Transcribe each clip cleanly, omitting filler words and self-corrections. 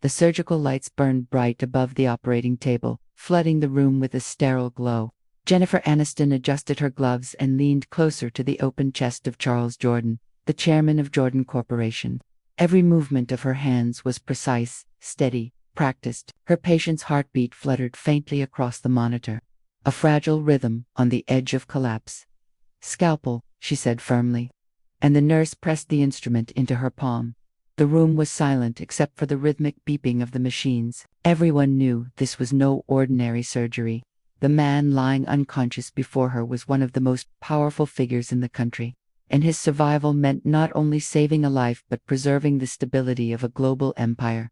The surgical lights burned bright above the operating table, flooding the room with a sterile glow. Jennifer Aniston adjusted her gloves and leaned closer to the open chest of Charles Jordan, the chairman of Jordan Corporation. Every movement of her hands was precise, steady, practiced. Her patient's heartbeat fluttered faintly across the monitor, a fragile rhythm on the edge of collapse. "Scalpel," she said firmly, and the nurse pressed the instrument into her palm. The room was silent except for the rhythmic beeping of the machines. Everyone knew this was no ordinary surgery. The man lying unconscious before her was one of the most powerful figures in the country, and his survival meant not only saving a life but preserving the stability of a global empire.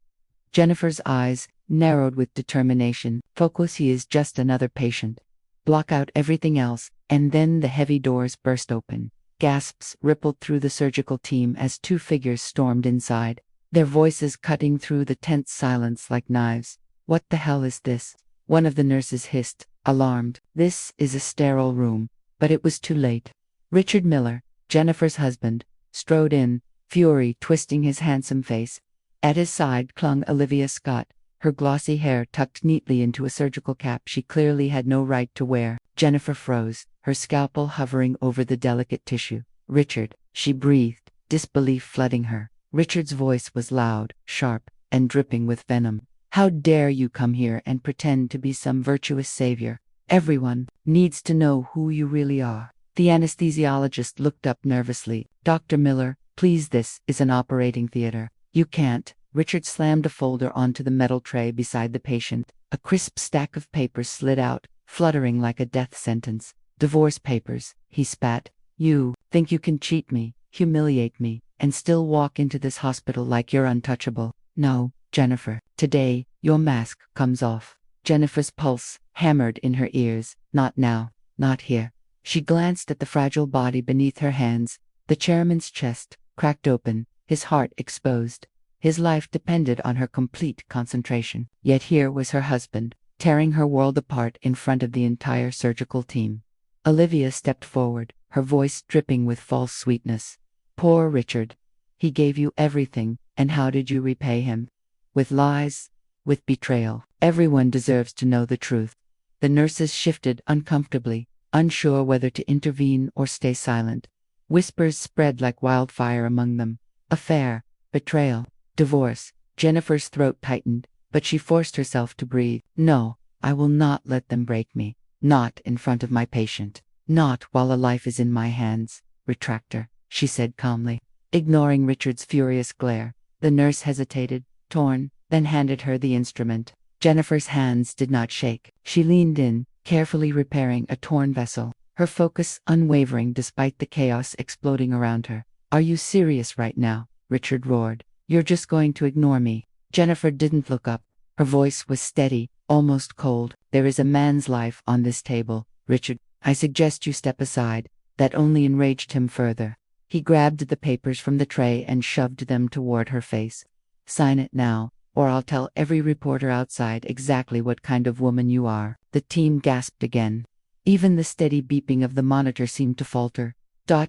Jennifer's eyes narrowed with determination. "Focus, he is just another patient. Block out everything else," and then the heavy doors burst open. Gasps rippled through the surgical team as two figures stormed inside, their voices cutting through the tense silence like knives. "What the hell is this?" one of the nurses hissed, alarmed. "This is a sterile room," but it was too late. Richard Miller, Jennifer's husband, strode in, fury twisting his handsome face. At his side clung Olivia Scott, her glossy hair tucked neatly into a surgical cap she clearly had no right to wear. Jennifer froze, her scalpel hovering over the delicate tissue. "Richard," she breathed, disbelief flooding her. Richard's voice was loud, sharp, and dripping with venom. "How dare you come here and pretend to be some virtuous savior? Everyone needs to know who you really are." The anesthesiologist looked up nervously. "Dr. Miller, please, this is an operating theater. You can't." Richard slammed a folder onto the metal tray beside the patient. A crisp stack of papers slid out, fluttering like a death sentence. "Divorce papers," he spat. "You think you can cheat me, humiliate me, and still walk into this hospital like you're untouchable? No, Jennifer, today, your mask comes off." Jennifer's pulse hammered in her ears. "Not now, not here." She glanced at the fragile body beneath her hands. The chairman's chest cracked open, his heart exposed. His life depended on her complete concentration. Yet here was her husband, tearing her world apart in front of the entire surgical team. Olivia stepped forward, her voice dripping with false sweetness. "Poor Richard. He gave you everything, and how did you repay him? With lies? With betrayal? Everyone deserves to know the truth." The nurses shifted uncomfortably, unsure whether to intervene or stay silent. Whispers spread like wildfire among them. Affair, betrayal, divorce. Jennifer's throat tightened, but she forced herself to breathe. "No, I will not let them break me. Not in front of my patient. Not while a life is in my hands." "Retractor," she said calmly, ignoring Richard's furious glare. The nurse hesitated, torn, then handed her the instrument. Jennifer's hands did not shake. She leaned in, carefully repairing a torn vessel, her focus unwavering despite the chaos exploding around her. "Are you serious right now?" Richard roared. "You're just going to ignore me?" Jennifer didn't look up. Her voice was steady, almost cold. "There is a man's life on this table, Richard. I suggest you step aside." That only enraged him further. He grabbed the papers from the tray and shoved them toward her face. "Sign it now, or I'll tell every reporter outside exactly what kind of woman you are." The team gasped again. Even the steady beeping of the monitor seemed to falter.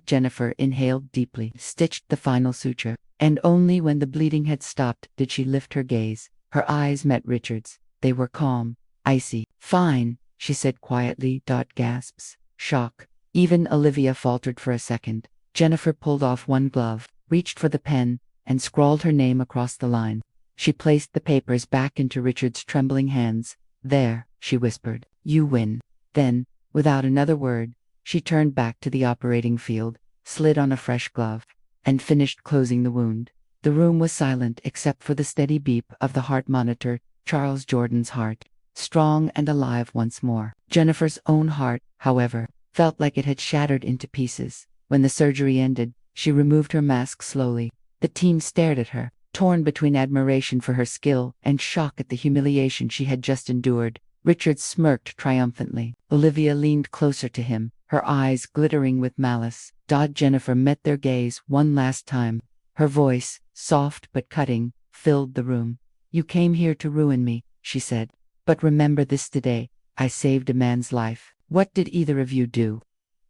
Jennifer inhaled deeply, stitched the final suture, and only when the bleeding had stopped did she lift her gaze. Her eyes met Richard's. They were calm, icy. "Fine," she said quietly. Gasps. Shock. Even Olivia faltered for a second. Jennifer pulled off one glove, reached for the pen, and scrawled her name across the line. She placed the papers back into Richard's trembling hands. "There," she whispered. "You win." Then, without another word, she turned back to the operating field, slid on a fresh glove, and finished closing the wound. The room was silent except for the steady beep of the heart monitor. Charles Jordan's heart, strong and alive once more. Jennifer's own heart, however, felt like it had shattered into pieces. When the surgery ended, she removed her mask slowly. The team stared at her, torn between admiration for her skill and shock at the humiliation she had just endured. Richard smirked triumphantly. Olivia leaned closer to him, her eyes glittering with malice. Jennifer met their gaze one last time. Her voice, soft but cutting, filled the room. "You came here to ruin me," she said. "But remember this today. I saved a man's life. What did either of you do?"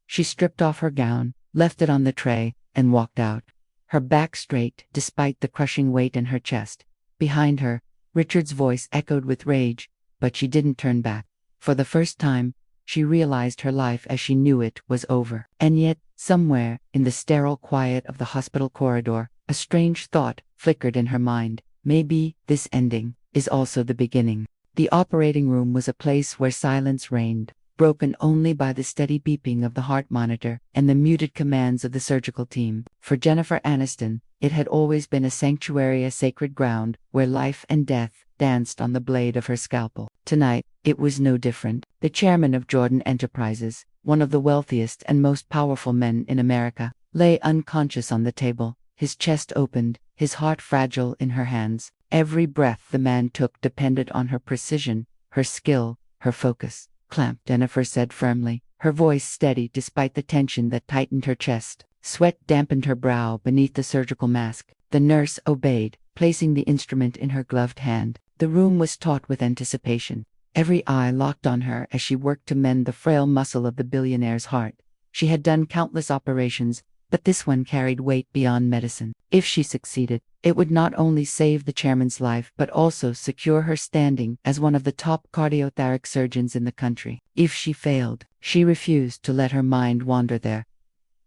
She stripped off her gown, left it on the tray, and walked out, her back straight despite the crushing weight in her chest. Behind her, Richard's voice echoed with rage, but she didn't turn back. For the first time, she realized her life as she knew it was over. And yet, somewhere, in the sterile quiet of the hospital corridor, a strange thought flickered in her mind. Maybe this ending is also the beginning. The operating room was a place where silence reigned, broken only by the steady beeping of the heart monitor and the muted commands of the surgical team. For Jennifer Aniston, it had always been a sanctuary, a sacred ground, where life and death danced on the blade of her scalpel. Tonight, it was no different. The chairman of Jordan Enterprises, one of the wealthiest and most powerful men in America, lay unconscious on the table, his chest opened, his heart fragile in her hands. Every breath the man took depended on her precision, her skill, her focus. "Clamp," Jennifer said firmly, her voice steady despite the tension that tightened her chest. Sweat dampened her brow beneath the surgical mask. The nurse obeyed, placing the instrument in her gloved hand. The room was taut with anticipation. Every eye locked on her as she worked to mend the frail muscle of the billionaire's heart. She had done countless operations, but this one carried weight beyond medicine. If she succeeded, it would not only save the chairman's life but also secure her standing as one of the top cardiothoracic surgeons in the country. If she failed, she refused to let her mind wander there.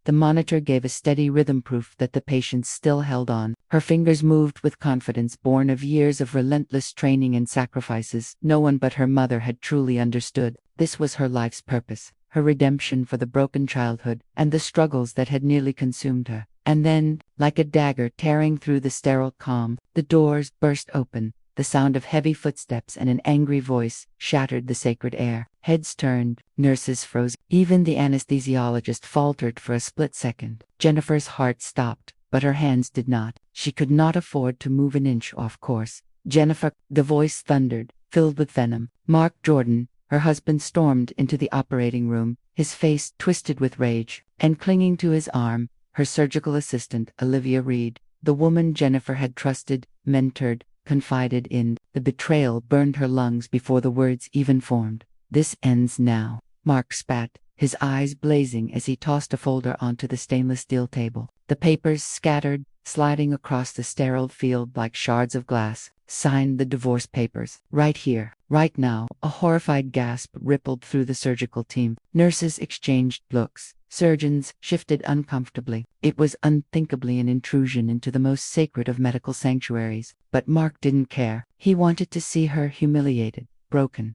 The monitor gave a steady rhythm, proof that the patient still held on. Her fingers moved with confidence born of years of relentless training and sacrifices no one but her mother had truly understood. This was her life's purpose, her redemption for the broken childhood and the struggles that had nearly consumed her. And then, like a dagger tearing through the sterile calm, the doors burst open. The sound of heavy footsteps and an angry voice shattered the sacred air. Heads turned, nurses froze, even the anesthesiologist faltered for a split second. Jennifer's heart stopped, but her hands did not. She could not afford to move an inch off course. "Jennifer," the voice thundered, filled with venom. Mark Jordan, her husband, stormed into the operating room, his face twisted with rage, and clinging to his arm, her surgical assistant, Olivia Reed, the woman Jennifer had trusted, mentored, confided in. The betrayal burned her lungs before the words even formed. "This ends now," Mark spat, his eyes blazing as he tossed a folder onto the stainless steel table. The papers scattered, sliding across the sterile field like shards of glass. "Sign the divorce papers. Right here. Right now." A horrified gasp rippled through the surgical team. Nurses exchanged looks. Surgeons shifted uncomfortably. It was unthinkably an intrusion into the most sacred of medical sanctuaries. But Mark didn't care. He wanted to see her humiliated, broken.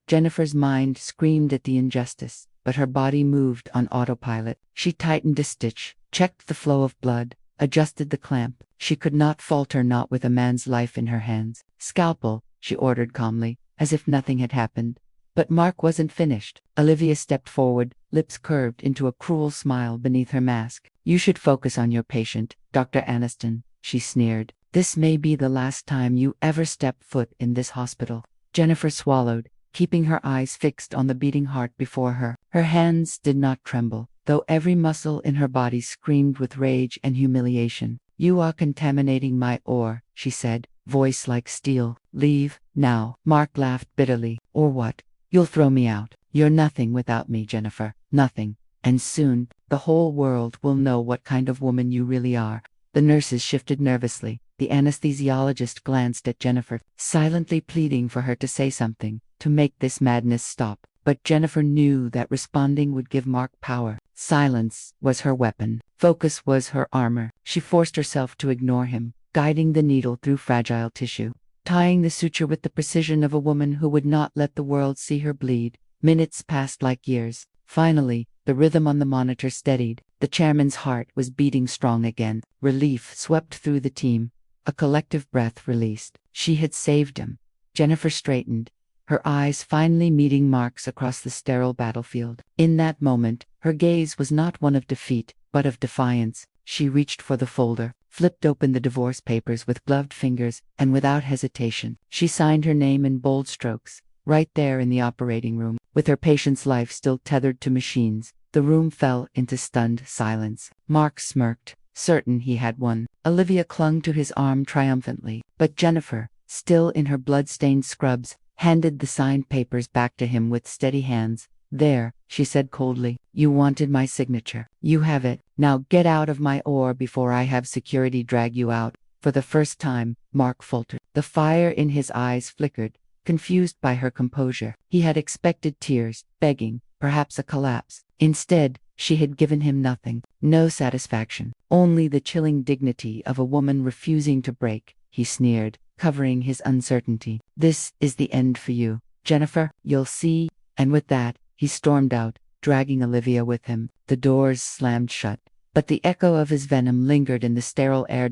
Jennifer's mind screamed at the injustice, but her body moved on autopilot. She tightened a stitch, checked the flow of blood, adjusted the clamp. She could not falter, not with a man's life in her hands. "Scalpel," she ordered calmly, as if nothing had happened. But Mark wasn't finished. Olivia stepped forward, lips curved into a cruel smile beneath her mask. "You should focus on your patient, Dr. Aniston," she sneered. "This may be the last time you ever step foot in this hospital." Jennifer swallowed, keeping her eyes fixed on the beating heart before her. Her hands did not tremble, though every muscle in her body screamed with rage and humiliation. "You are contaminating my ore," she said, voice like steel. "Leave, now." Mark laughed bitterly. "Or what? You'll throw me out. You're nothing without me, Jennifer. Nothing. And soon, the whole world will know what kind of woman you really are." The nurses shifted nervously. The anesthesiologist glanced at Jennifer, silently pleading for her to say something, to make this madness stop. But Jennifer knew that responding would give Mark power. Silence was her weapon. Focus was her armor. She forced herself to ignore him, guiding the needle through fragile tissue, tying the suture with the precision of a woman who would not let the world see her bleed. Minutes passed like years. Finally, the rhythm on the monitor steadied. The chairman's heart was beating strong again. Relief swept through the team. A collective breath released. She had saved him. Jennifer straightened, her eyes finally meeting Mark's across the sterile battlefield. In that moment, her gaze was not one of defeat, but of defiance. She reached for the folder, flipped open the divorce papers with gloved fingers, and without hesitation, she signed her name in bold strokes, right there in the operating room. With her patient's life still tethered to machines, the room fell into stunned silence. Mark smirked, certain he had won. Olivia clung to his arm triumphantly, but Jennifer, still in her blood-stained scrubs, handed the signed papers back to him with steady hands. "There," she said coldly. "You wanted my signature. You have it. Now get out of my ore before I have security drag you out." For the first time, Mark faltered. The fire in his eyes flickered, confused by her composure. He had expected tears, begging, perhaps a collapse. Instead, she had given him nothing, no satisfaction, only the chilling dignity of a woman refusing to break. He sneered, covering his uncertainty. "This is the end for you, Jennifer, you'll see." And with that, he stormed out, dragging Olivia with him. The doors slammed shut, but the echo of his venom lingered in the sterile air.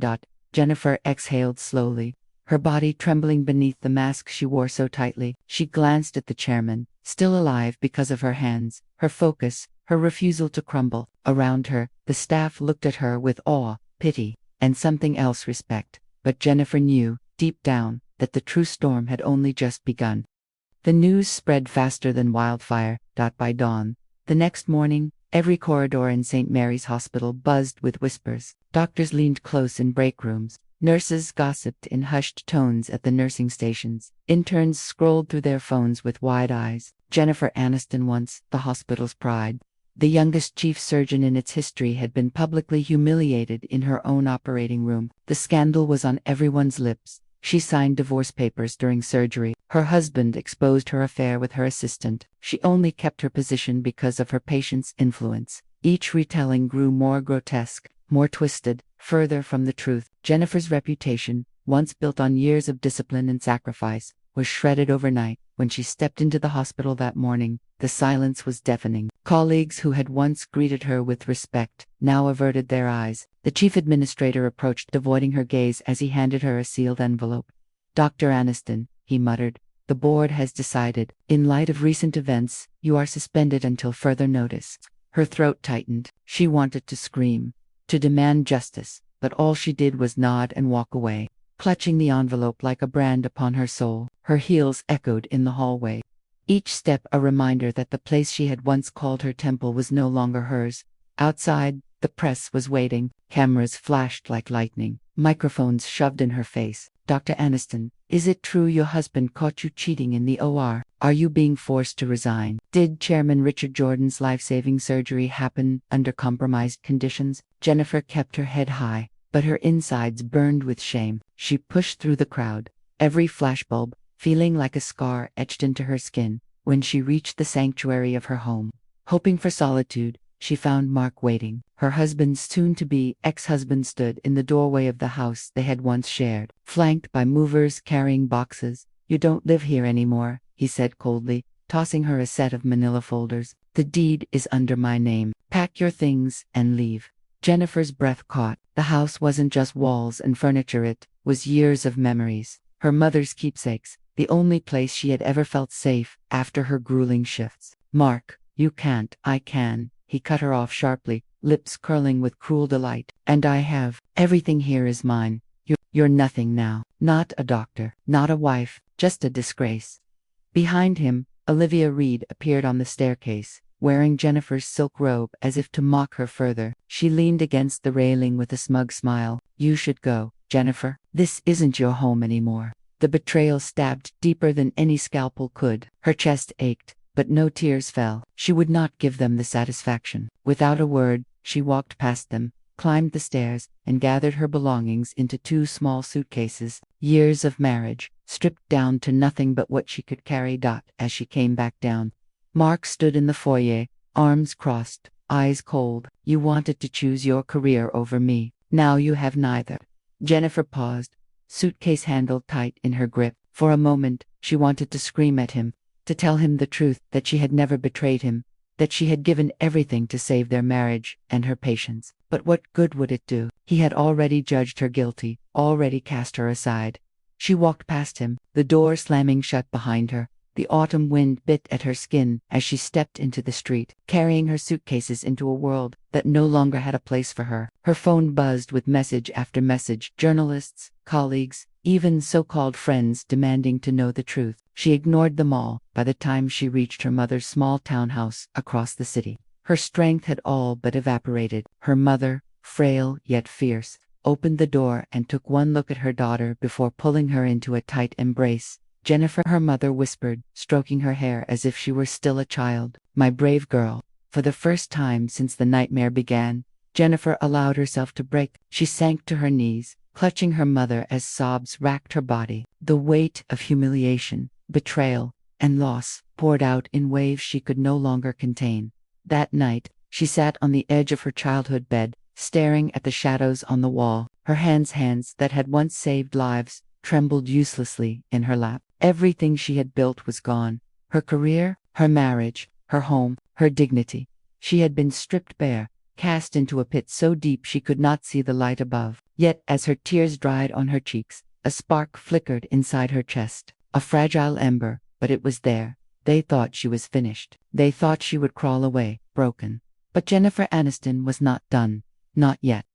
Jennifer exhaled slowly, her body trembling beneath the mask she wore so tightly. She glanced at the chairman, still alive because of her hands, her focus, her refusal to crumble. Around her, the staff looked at her with awe, pity, and something else, respect. But Jennifer knew, deep down, that the true storm had only just begun. The news spread faster than wildfire. By dawn, the next morning, every corridor in St. Mary's Hospital buzzed with whispers. Doctors leaned close in break rooms. Nurses gossiped in hushed tones at the nursing stations. Interns scrolled through their phones with wide eyes. Jennifer Aniston, once the hospital's pride, the youngest chief surgeon in its history, had been publicly humiliated in her own operating room. The scandal was on everyone's lips. She signed divorce papers during surgery. Her husband exposed her affair with her assistant. She only kept her position because of her patient's influence. Each retelling grew more grotesque, more twisted, further from the truth. Jennifer's reputation, once built on years of discipline and sacrifice, was shredded overnight. When she stepped into the hospital that morning, the silence was deafening. Colleagues who had once greeted her with respect now averted their eyes. The chief administrator approached, avoiding her gaze as he handed her a sealed envelope. "Dr. Aniston," he muttered, "the board has decided, in light of recent events, you are suspended until further notice." Her throat tightened. She wanted to scream, to demand justice, but all she did was nod and walk away, clutching the envelope like a brand upon her soul. Her heels echoed in the hallway, each step a reminder that the place she had once called her temple was no longer hers. Outside, the press was waiting. Cameras flashed like lightning, microphones shoved in her face. "Dr. Aniston, is it true your husband caught you cheating in the OR? Are you being forced to resign? Did Chairman Richard Jordan's life-saving surgery happen under compromised conditions?" Jennifer kept her head high, but her insides burned with shame. She pushed through the crowd, every flashbulb feeling like a scar etched into her skin. When she reached the sanctuary of her home, hoping for solitude, she found Mark waiting. Her husband's soon-to-be ex-husband stood in the doorway of the house they had once shared, flanked by movers carrying boxes. "You don't live here anymore," he said coldly, tossing her a set of manila folders. "The deed is under my name. Pack your things and leave." Jennifer's breath caught. The house wasn't just walls and furniture, it was years of memories. Her mother's keepsakes, the only place she had ever felt safe after her grueling shifts. "Mark, you can't." "I can," he cut her off sharply, lips curling with cruel delight. "And I have. Everything here is mine. You're nothing now. Not a doctor, not a wife, just a disgrace." Behind him, Olivia Reed appeared on the staircase, wearing Jennifer's silk robe as if to mock her further. She leaned against the railing with a smug smile. "You should go, Jennifer. This isn't your home anymore." The betrayal stabbed deeper than any scalpel could. Her chest ached, but no tears fell. She would not give them the satisfaction. Without a word, she walked past them, climbed the stairs, and gathered her belongings into 2 small suitcases. Years of marriage, stripped down to nothing but what she could carry. As she came back down, Mark stood in the foyer, arms crossed, eyes cold. "You wanted to choose your career over me. Now you have neither." Jennifer paused, suitcase handle tight in her grip. For a moment, she wanted to scream at him, to tell him the truth, that she had never betrayed him, that she had given everything to save their marriage and her patients. But what good would it do? He had already judged her guilty, already cast her aside. She walked past him, the door slamming shut behind her. The autumn wind bit at her skin as she stepped into the street, carrying her suitcases into a world that no longer had a place for her. Her phone buzzed with message after message, journalists, colleagues, even so-called friends demanding to know the truth. She ignored them all. By the time she reached her mother's small townhouse across the city, her strength had all but evaporated. Her mother, frail yet fierce, opened the door and took one look at her daughter before pulling her into a tight embrace. "Jennifer," her mother whispered, stroking her hair as if she were still a child. "My brave girl." For the first time since the nightmare began, Jennifer allowed herself to break. She sank to her knees, clutching her mother as sobs racked her body. The weight of humiliation, betrayal, and loss poured out in waves she could no longer contain. That night, she sat on the edge of her childhood bed, staring at the shadows on the wall. Her hands that had once saved lives, trembled uselessly in her lap. Everything she had built was gone. Her career, her marriage, her home, her dignity. She had been stripped bare, cast into a pit so deep she could not see the light above. Yet as her tears dried on her cheeks, a spark flickered inside her chest. A fragile ember, but it was there. They thought she was finished. They thought she would crawl away, broken. But Jennifer Aniston was not done. Not yet.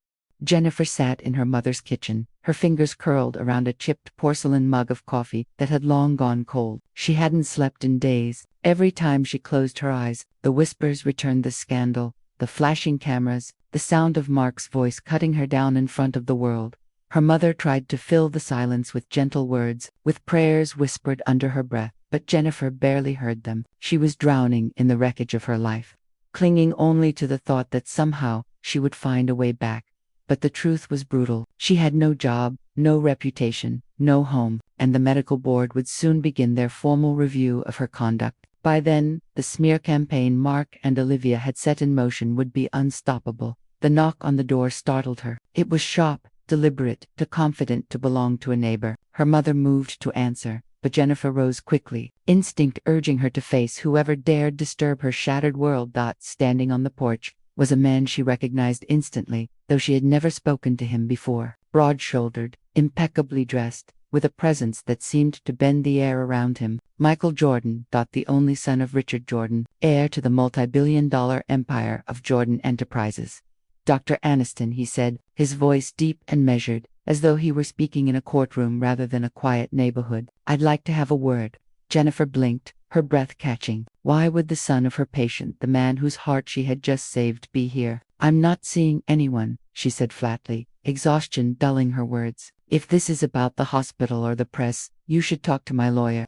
Jennifer sat in her mother's kitchen, her fingers curled around a chipped porcelain mug of coffee that had long gone cold. She hadn't slept in days. Every time she closed her eyes, the whispers returned: the scandal, the flashing cameras, the sound of Mark's voice cutting her down in front of the world. Her mother tried to fill the silence with gentle words, with prayers whispered under her breath, but Jennifer barely heard them. She was drowning in the wreckage of her life, clinging only to the thought that somehow she would find a way back. But the truth was brutal. She had no job, no reputation, no home, and the medical board would soon begin their formal review of her conduct. By then, the smear campaign Mark and Olivia had set in motion would be unstoppable. The knock on the door startled her. It was sharp, deliberate, too confident to belong to a neighbor. Her mother moved to answer, but Jennifer rose quickly, instinct urging her to face whoever dared disturb her shattered world. Standing on the porch was a man she recognized instantly, though she had never spoken to him before. Broad-shouldered, impeccably dressed, with a presence that seemed to bend the air around him. Michael Jordan, the only son of Richard Jordan, heir to the multi-billion-dollar empire of Jordan Enterprises. "Dr. Aniston," he said, his voice deep and measured, as though he were speaking in a courtroom rather than a quiet neighborhood. "I'd like to have a word." Jennifer blinked, her breath catching. Why would the son of her patient, the man whose heart she had just saved, be here? "I'm not seeing anyone," she said flatly, exhaustion dulling her words. "If this is about the hospital or the press, you should talk to my lawyer."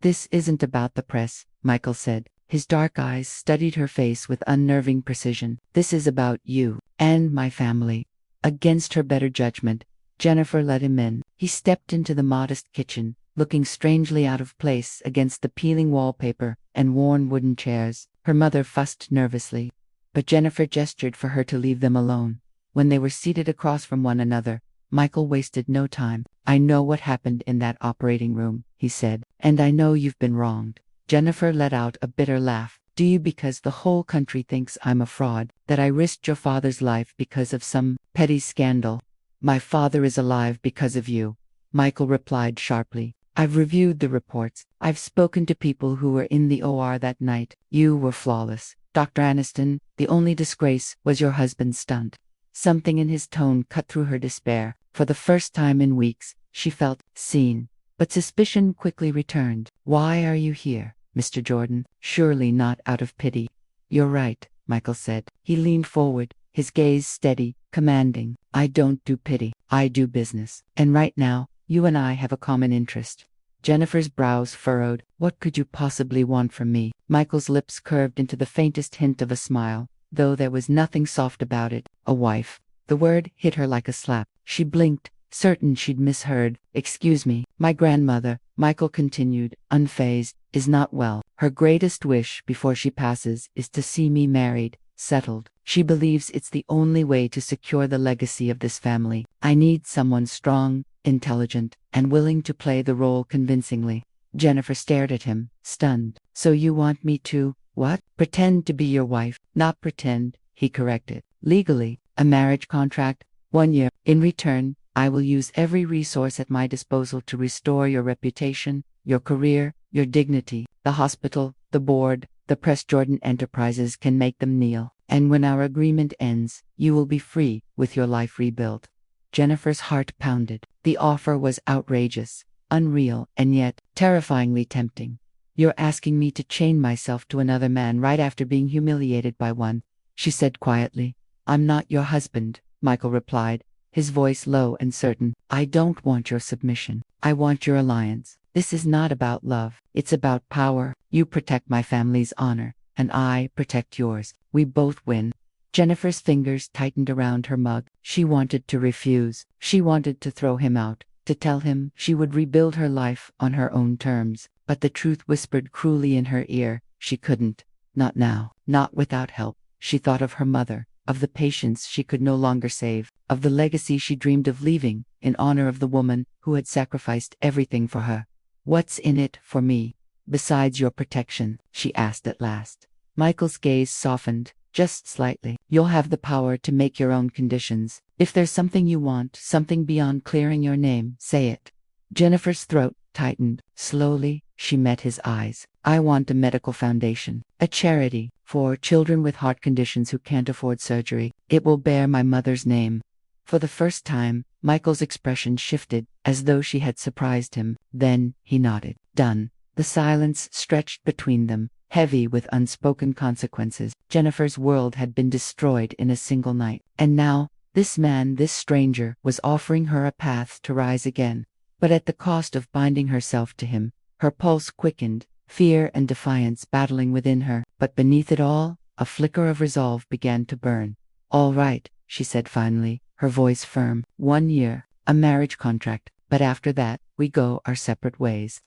"This isn't about the press," Michael said. His dark eyes studied her face with unnerving precision. "This is about you and my family." Against her better judgment, Jennifer let him in. He stepped into the modest kitchen, looking strangely out of place against the peeling wallpaper and worn wooden chairs. Her mother fussed nervously, but Jennifer gestured for her to leave them alone. When they were seated across from one another, Michael wasted no time. "I know what happened in that operating room," he said, "and I know you've been wronged." Jennifer let out a bitter laugh. "Do you? Because the whole country thinks I'm a fraud, that I risked your father's life because of some petty scandal." "My father is alive because of you," Michael replied sharply. "I've reviewed the reports. I've spoken to people who were in the OR that night. You were flawless. Dr. Aniston, the only disgrace was your husband's stunt." Something in his tone cut through her despair. For the first time in weeks, she felt seen. But suspicion quickly returned. "Why are you here, Mr. Jordan? Surely not out of pity." "You're right," Michael said. He leaned forward, his gaze steady, commanding. "I don't do pity. I do business. And right now, you and I have a common interest." Jennifer's brows furrowed. "What could you possibly want from me?" Michael's lips curved into the faintest hint of a smile, though there was nothing soft about it. "A wife." The word hit her like a slap. She blinked, certain she'd misheard. "Excuse me, my grandmother," Michael continued, unfazed, "is not well. Her greatest wish before she passes is to see me married, settled. She believes it's the only way to secure the legacy of this family. I need someone strong, intelligent, and willing to play the role convincingly." Jennifer stared at him, stunned. "So you want me to, what? Pretend to be your wife?" "Not pretend," he corrected. "Legally, a marriage contract, 1 year. In return, I will use every resource at my disposal to restore your reputation, your career, your dignity. The hospital, the board, the press, Jordan Enterprises can make them kneel. And when our agreement ends, you will be free, with your life rebuilt." Jennifer's heart pounded. The offer was outrageous, unreal, and yet terrifyingly tempting. "You're asking me to chain myself to another man right after being humiliated by one," she said quietly. "I'm not your husband," Michael replied, his voice low and certain. "I don't want your submission. I want your alliance. This is not about love. It's about power. You protect my family's honor, and I protect yours. We both win." Jennifer's fingers tightened around her mug. She wanted to refuse. She wanted to throw him out, to tell him she would rebuild her life on her own terms. But the truth whispered cruelly in her ear. She couldn't. Not now. Not without help. She thought of her mother, of the patients she could no longer save, of the legacy she dreamed of leaving, in honor of the woman who had sacrificed everything for her. "What's in it for me, besides your protection?" she asked at last. Michael's gaze softened, just slightly. "You'll have the power to make your own conditions. If there's something you want, something beyond clearing your name, say it." Jennifer's throat tightened. Slowly, she met his eyes. "I want a medical foundation, a charity for children with heart conditions who can't afford surgery. It will bear my mother's name." For the first time, Michael's expression shifted, as though she had surprised him. Then he nodded. "Done." The silence stretched between them, heavy with unspoken consequences. Jennifer's world had been destroyed in a single night. And now, this man, this stranger, was offering her a path to rise again. But at the cost of binding herself to him. Her pulse quickened, fear and defiance battling within her. But beneath it all, a flicker of resolve began to burn. "All right," she said finally, her voice firm. "1 year, a marriage contract, but after that, we go our separate ways."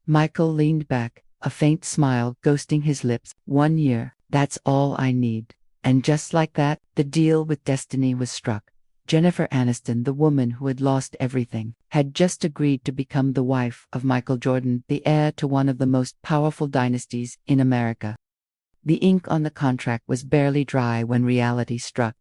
Michael leaned back, a faint smile ghosting his lips. 1 year, that's all I need. And just like that, the deal with destiny was struck. Jennifer Aniston, the woman who had lost everything, had just agreed to become the wife of Michael Jordan, the heir to one of the most powerful dynasties in America. The ink on the contract was barely dry when reality struck.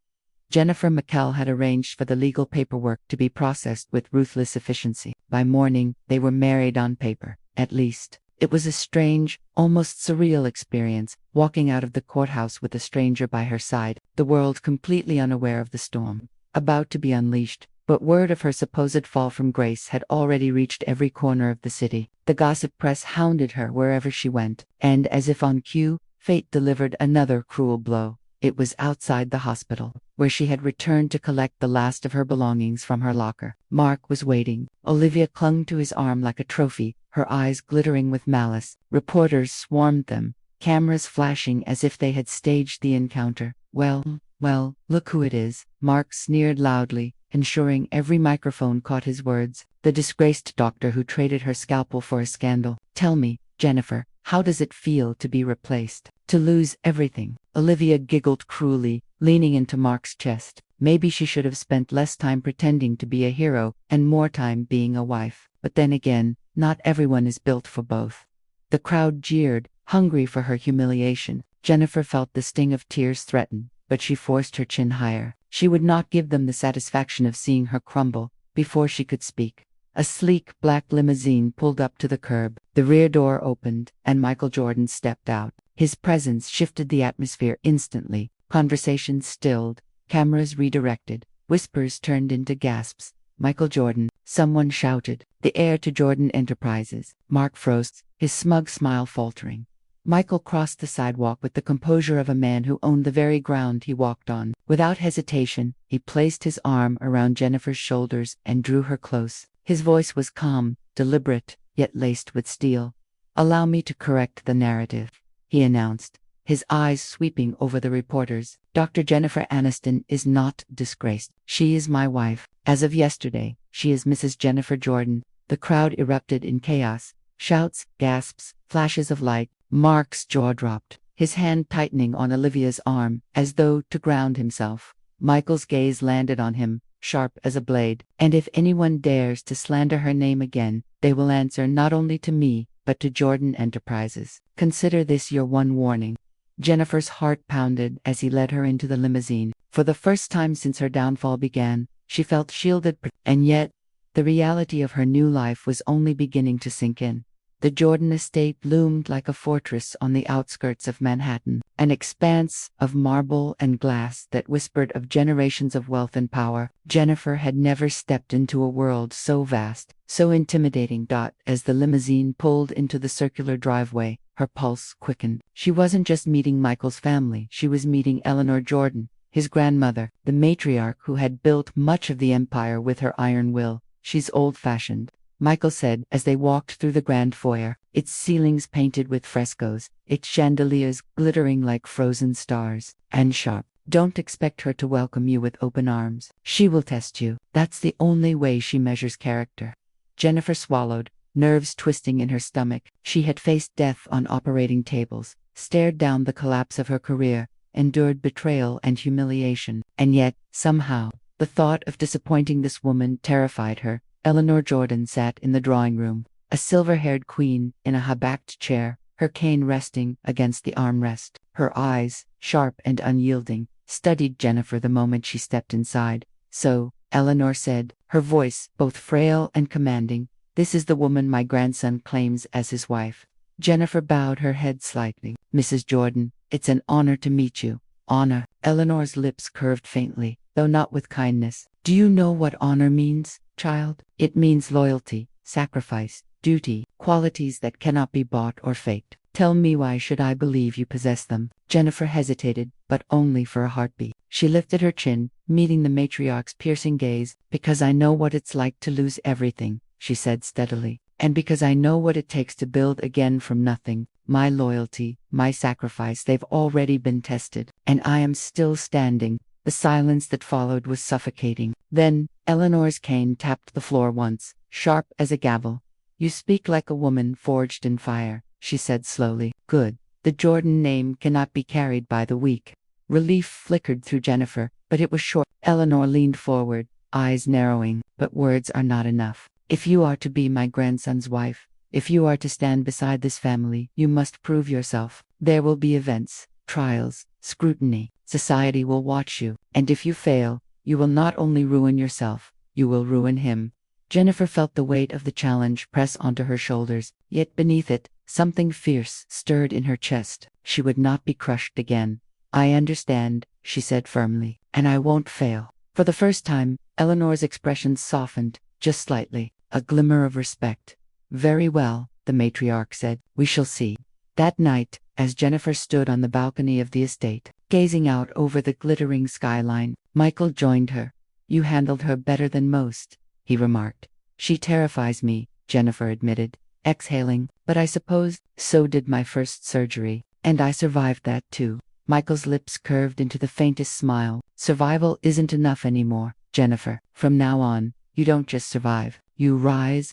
Jennifer McKell had arranged for the legal paperwork to be processed with ruthless efficiency. By morning, they were married on paper, at least. It was a strange, almost surreal experience, walking out of the courthouse with a stranger by her side, the world completely unaware of the storm about to be unleashed. But word of her supposed fall from grace had already reached every corner of the city. The gossip press hounded her wherever she went, and as if on cue, fate delivered another cruel blow. It was outside the hospital, where she had returned to collect the last of her belongings from her locker. Mark was waiting. Olivia clung to his arm like a trophy, her eyes glittering with malice. Reporters swarmed them, cameras flashing as if they had staged the encounter. Well, look who it is." Mark sneered loudly, ensuring every microphone caught his words. "The disgraced doctor who traded her scalpel for a scandal. Tell me, Jennifer, how does it feel to be replaced? To lose everything?" Olivia giggled cruelly, leaning into Mark's chest. Maybe she should have spent less time pretending to be a hero and more time being a wife. But then again, not everyone is built for both. The crowd jeered, hungry for her humiliation. Jennifer felt the sting of tears threaten, but she forced her chin higher. She would not give them the satisfaction of seeing her crumble. Before she could speak, a sleek black limousine pulled up to the curb. The rear door opened, and Michael Jordan stepped out. His presence shifted the atmosphere instantly. Conversations stilled, cameras redirected, whispers turned into gasps. "Michael Jordan," someone shouted, "the heir to Jordan Enterprises." Mark froze, his smug smile faltering. Michael crossed the sidewalk with the composure of a man who owned the very ground he walked on. Without hesitation, he placed his arm around Jennifer's shoulders and drew her close. His voice was calm, deliberate, yet laced with steel. "Allow me to correct the narrative," he announced, his eyes sweeping over the reporters. "Dr. Jennifer Aniston is not disgraced. She is my wife. As of yesterday, she is Mrs. Jennifer Jordan." The crowd erupted in chaos. Shouts, gasps, flashes of light. Mark's jaw dropped, his hand tightening on Olivia's arm, as though to ground himself. Michael's gaze landed on him, sharp as a blade. "And if anyone dares to slander her name again, they will answer not only to me, but to Jordan Enterprises. Consider this your one warning." Jennifer's heart pounded as he led her into the limousine. For the first time since her downfall began, she felt shielded, and yet, the reality of her new life was only beginning to sink in. The Jordan estate loomed like a fortress on the outskirts of Manhattan, an expanse of marble and glass that whispered of generations of wealth and power. Jennifer had never stepped into a world so vast, so intimidating. As the limousine pulled into the circular driveway, her pulse quickened. She wasn't just meeting Michael's family, she was meeting Eleanor Jordan, his grandmother, the matriarch who had built much of the empire with her iron will. "She's old-fashioned," Michael said as they walked through the grand foyer, its ceilings painted with frescoes, its chandeliers glittering like frozen stars, and sharp, Don't expect her to welcome you with open arms. She will test you. That's the only way she measures character. Jennifer swallowed, nerves twisting in her stomach. She had faced death on operating tables, stared down the collapse of her career, endured betrayal and humiliation. And yet, somehow, the thought of disappointing this woman terrified her. Eleanor Jordan sat in the drawing room, a silver-haired queen in a high-backed chair, her cane resting against the armrest. Her eyes, sharp and unyielding, studied Jennifer the moment she stepped inside. "So," Eleanor said, her voice both frail and commanding, "this is the woman my grandson claims as his wife." Jennifer bowed her head slightly. "Mrs. Jordan, it's an honor to meet you." "Honor?" Eleanor's lips curved faintly, though not with kindness. "Do you know what honor means, child? It means loyalty, sacrifice, duty, qualities that cannot be bought or faked. Tell me, why should I believe you possess them?" Jennifer hesitated, but only for a heartbeat. She lifted her chin, meeting the matriarch's piercing gaze. "Because I know what it's like to lose everything," she said steadily. "And because I know what it takes to build again from nothing. My loyalty, my sacrifice, they've already been tested. And I am still standing." The silence that followed was suffocating. Then, Eleanor's cane tapped the floor once, sharp as a gavel. "You speak like a woman forged in fire," she said slowly. "Good. The Jordan name cannot be carried by the weak." Relief flickered through Jennifer, but it was short. Eleanor leaned forward, eyes narrowing. "But words are not enough. If you are to be my grandson's wife, if you are to stand beside this family, you must prove yourself. There will be events, trials, scrutiny. Society will watch you, and if you fail, you will not only ruin yourself, you will ruin him." Jennifer felt the weight of the challenge press onto her shoulders, yet beneath it, something fierce stirred in her chest. She would not be crushed again. "I understand," she said firmly, "and I won't fail." For the first time, Eleanor's expression softened, just slightly, a glimmer of respect. "Very well," the matriarch said, "we shall see." That night, as Jennifer stood on the balcony of the estate, gazing out over the glittering skyline, Michael joined her. "You handled her better than most," he remarked. "She terrifies me," Jennifer admitted, exhaling, "but I suppose so did my first surgery, and I survived that too." Michael's lips curved into the faintest smile. "Survival isn't enough anymore, Jennifer. From now on, you don't just survive, you rise."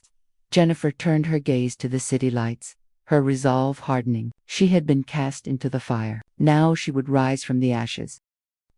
Jennifer turned her gaze to the city lights, her resolve hardening. She had been cast into the fire. Now she would rise from the ashes.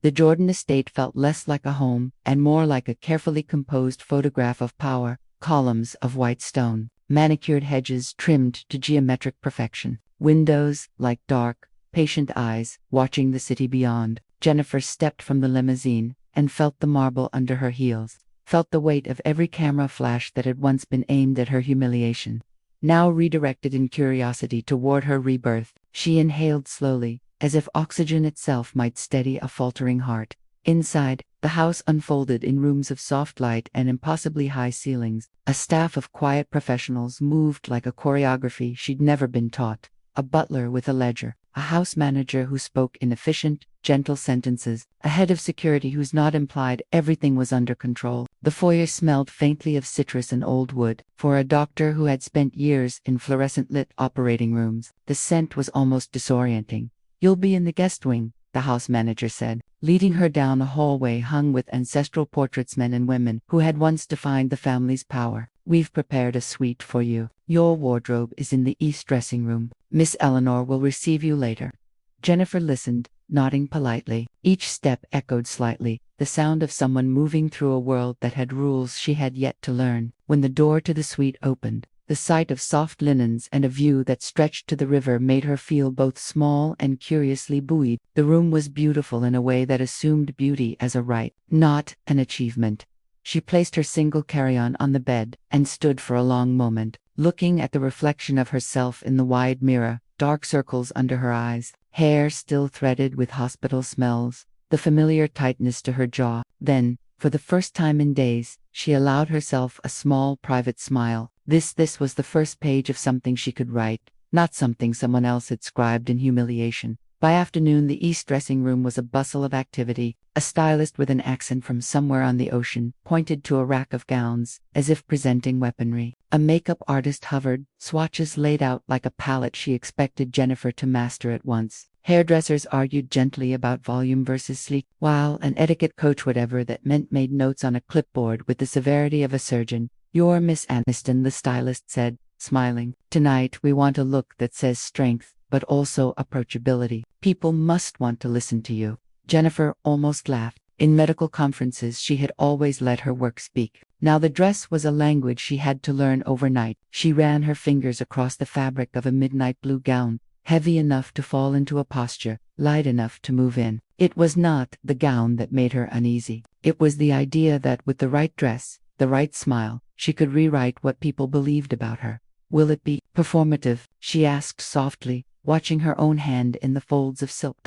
The Jordan estate felt less like a home and more like a carefully composed photograph of power, columns of white stone, manicured hedges trimmed to geometric perfection, windows like dark, patient eyes watching the city beyond. Jennifer stepped from the limousine and felt the marble under her heels, felt the weight of every camera flash that had once been aimed at her humiliation. Now redirected in curiosity toward her rebirth, she inhaled slowly, as if oxygen itself might steady a faltering heart. Inside, the house unfolded in rooms of soft light and impossibly high ceilings. A staff of quiet professionals moved like a choreography she'd never been taught. A butler with a ledger, a house manager who spoke in efficient, gentle sentences, a head of security whose nod implied everything was under control. The foyer smelled faintly of citrus and old wood. For a doctor who had spent years in fluorescent-lit operating rooms, the scent was almost disorienting. "You'll be in the guest wing," the house manager said, leading her down a hallway hung with ancestral portraits, men and women who had once defined the family's power. "We've prepared a suite for you. Your wardrobe is in the east dressing room. Miss Eleanor will receive you later." Jennifer listened, nodding politely. Each step echoed slightly, the sound of someone moving through a world that had rules she had yet to learn. When the door to the suite opened, the sight of soft linens and a view that stretched to the river made her feel both small and curiously buoyed. The room was beautiful in a way that assumed beauty as a right, not an achievement. She placed her single carry-on on the bed and stood for a long moment, looking at the reflection of herself in the wide mirror, dark circles under her eyes, hair still threaded with hospital smells, the familiar tightness to her jaw. Then, for the first time in days, she allowed herself a small private smile. This was the first page of something she could write, not something someone else had scribed in humiliation. By afternoon, the east dressing room was a bustle of activity. A stylist with an accent from somewhere on the ocean pointed to a rack of gowns, as if presenting weaponry. A makeup artist hovered, swatches laid out like a palette she expected Jennifer to master at once. Hairdressers argued gently about volume versus sleek, while an etiquette coach, whatever that meant, made notes on a clipboard with the severity of a surgeon. "You're Miss Aniston," the stylist said, smiling. "Tonight we want a look that says strength, but also approachability. People must want to listen to you." Jennifer almost laughed. In medical conferences she had always let her work speak. Now the dress was a language she had to learn overnight. She ran her fingers across the fabric of a midnight blue gown, heavy enough to fall into a posture, light enough to move in. It was not the gown that made her uneasy. It was the idea that with the right dress, the right smile, she could rewrite what people believed about her. "Will it be performative?" she asked softly, watching her own hand in the folds of silk.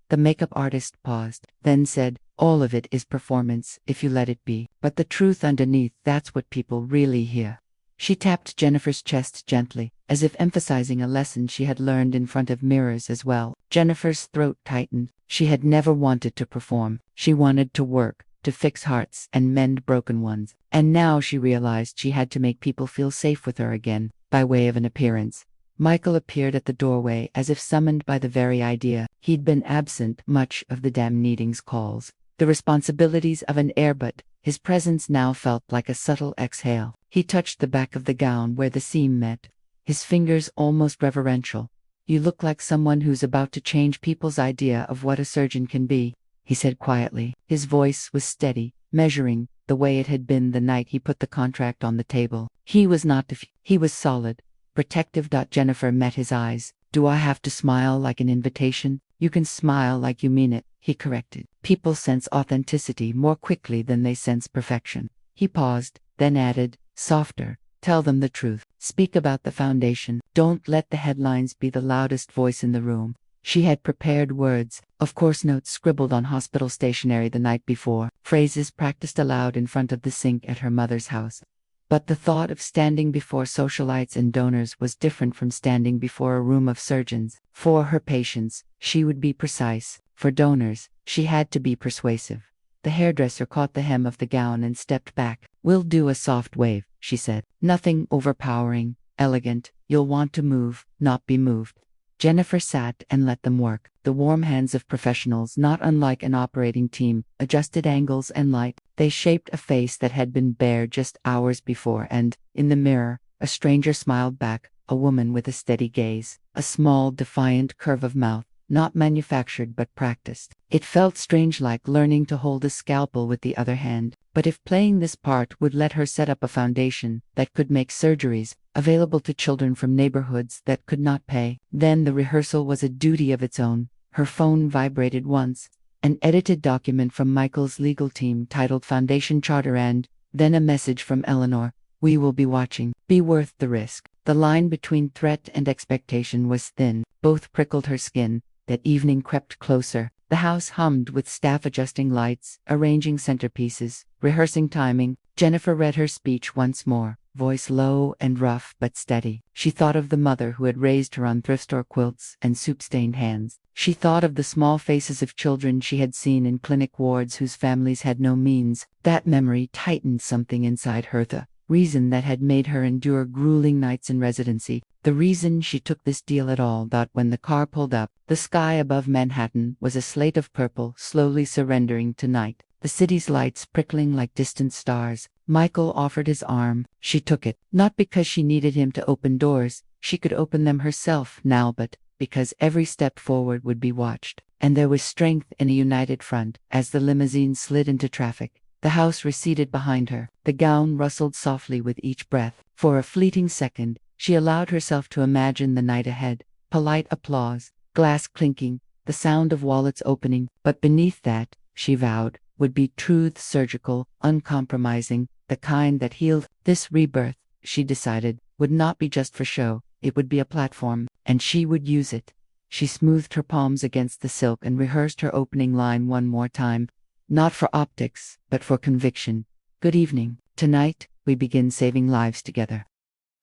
The makeup artist paused, then said, "All of it is performance, if you let it be. But the truth underneath, that's what people really hear." She tapped Jennifer's chest gently, as if emphasizing a lesson she had learned in front of mirrors as well. Jennifer's throat tightened. She had never wanted to perform. She wanted to work, to fix hearts and mend broken ones. And now she realized she had to make people feel safe with her again, by way of an appearance. Michael appeared at the doorway as if summoned by the very idea. He'd been absent much of the damn meetings calls, the responsibilities of an heir, but his presence now felt like a subtle exhale. He touched the back of the gown where the seam met, his fingers almost reverential. "You look like someone who's about to change people's idea of what a surgeon can be," he said quietly. His voice was steady, measuring, the way it had been the night he put the contract on the table. He was not he was solid, protective. Jennifer met his eyes. "Do I have to smile like an invitation?" "You can smile like you mean it," he corrected. "People sense authenticity more quickly than they sense perfection." He paused, then added, softer, "Tell them the truth. Speak about the foundation. Don't let the headlines be the loudest voice in the room." She had prepared words, of course notes scribbled on hospital stationery the night before, phrases practiced aloud in front of the sink at her mother's house. But the thought of standing before socialites and donors was different from standing before a room of surgeons. For her patients, she would be precise. For donors, she had to be persuasive. The hairdresser caught the hem of the gown and stepped back. "We'll do a soft wave," she said. "Nothing overpowering, elegant. You'll want to move, not be moved." Jennifer sat and let them work. The warm hands of professionals, not unlike an operating team, adjusted angles and light. They shaped a face that had been bare just hours before, and, in the mirror, a stranger smiled back, a woman with a steady gaze, a small, defiant curve of mouth, not manufactured but practiced. It felt strange, like learning to hold a scalpel with the other hand. But if playing this part would let her set up a foundation that could make surgeries available to children from neighborhoods that could not pay, then the rehearsal was a duty of its own. Her phone vibrated once, an edited document from Michael's legal team titled Foundation Charter, and then a message from Eleanor. "We will be watching. Be worth the risk." The line between threat and expectation was thin. Both prickled her skin. That evening crept closer. The house hummed with staff adjusting lights, arranging centerpieces, rehearsing timing. Jennifer read her speech once more, voice low and rough but steady. She thought of the mother who had raised her on thrift store quilts and soup-stained hands. She thought of the small faces of children she had seen in clinic wards whose families had no means. That memory tightened something inside her. The reason that had made her endure grueling nights in residency, the reason she took this deal at all. When the car pulled up, the sky above Manhattan was a slate of purple, slowly surrendering to night, the city's lights prickling like distant stars. Michael offered his arm. She took it, not because she needed him to open doors, she could open them herself now, but because every step forward would be watched. And there was strength in a united front. As the limousine slid into traffic, the house receded behind her. The gown rustled softly with each breath. For a fleeting second, she allowed herself to imagine the night ahead. Polite applause, glass clinking, the sound of wallets opening. But beneath that, she vowed, would be truth, surgical, uncompromising, the kind that healed. This rebirth, she decided, would not be just for show. It would be a platform, and she would use it. She smoothed her palms against the silk and rehearsed her opening line one more time. Not for optics, but for conviction. "Good evening. Tonight, we begin saving lives together."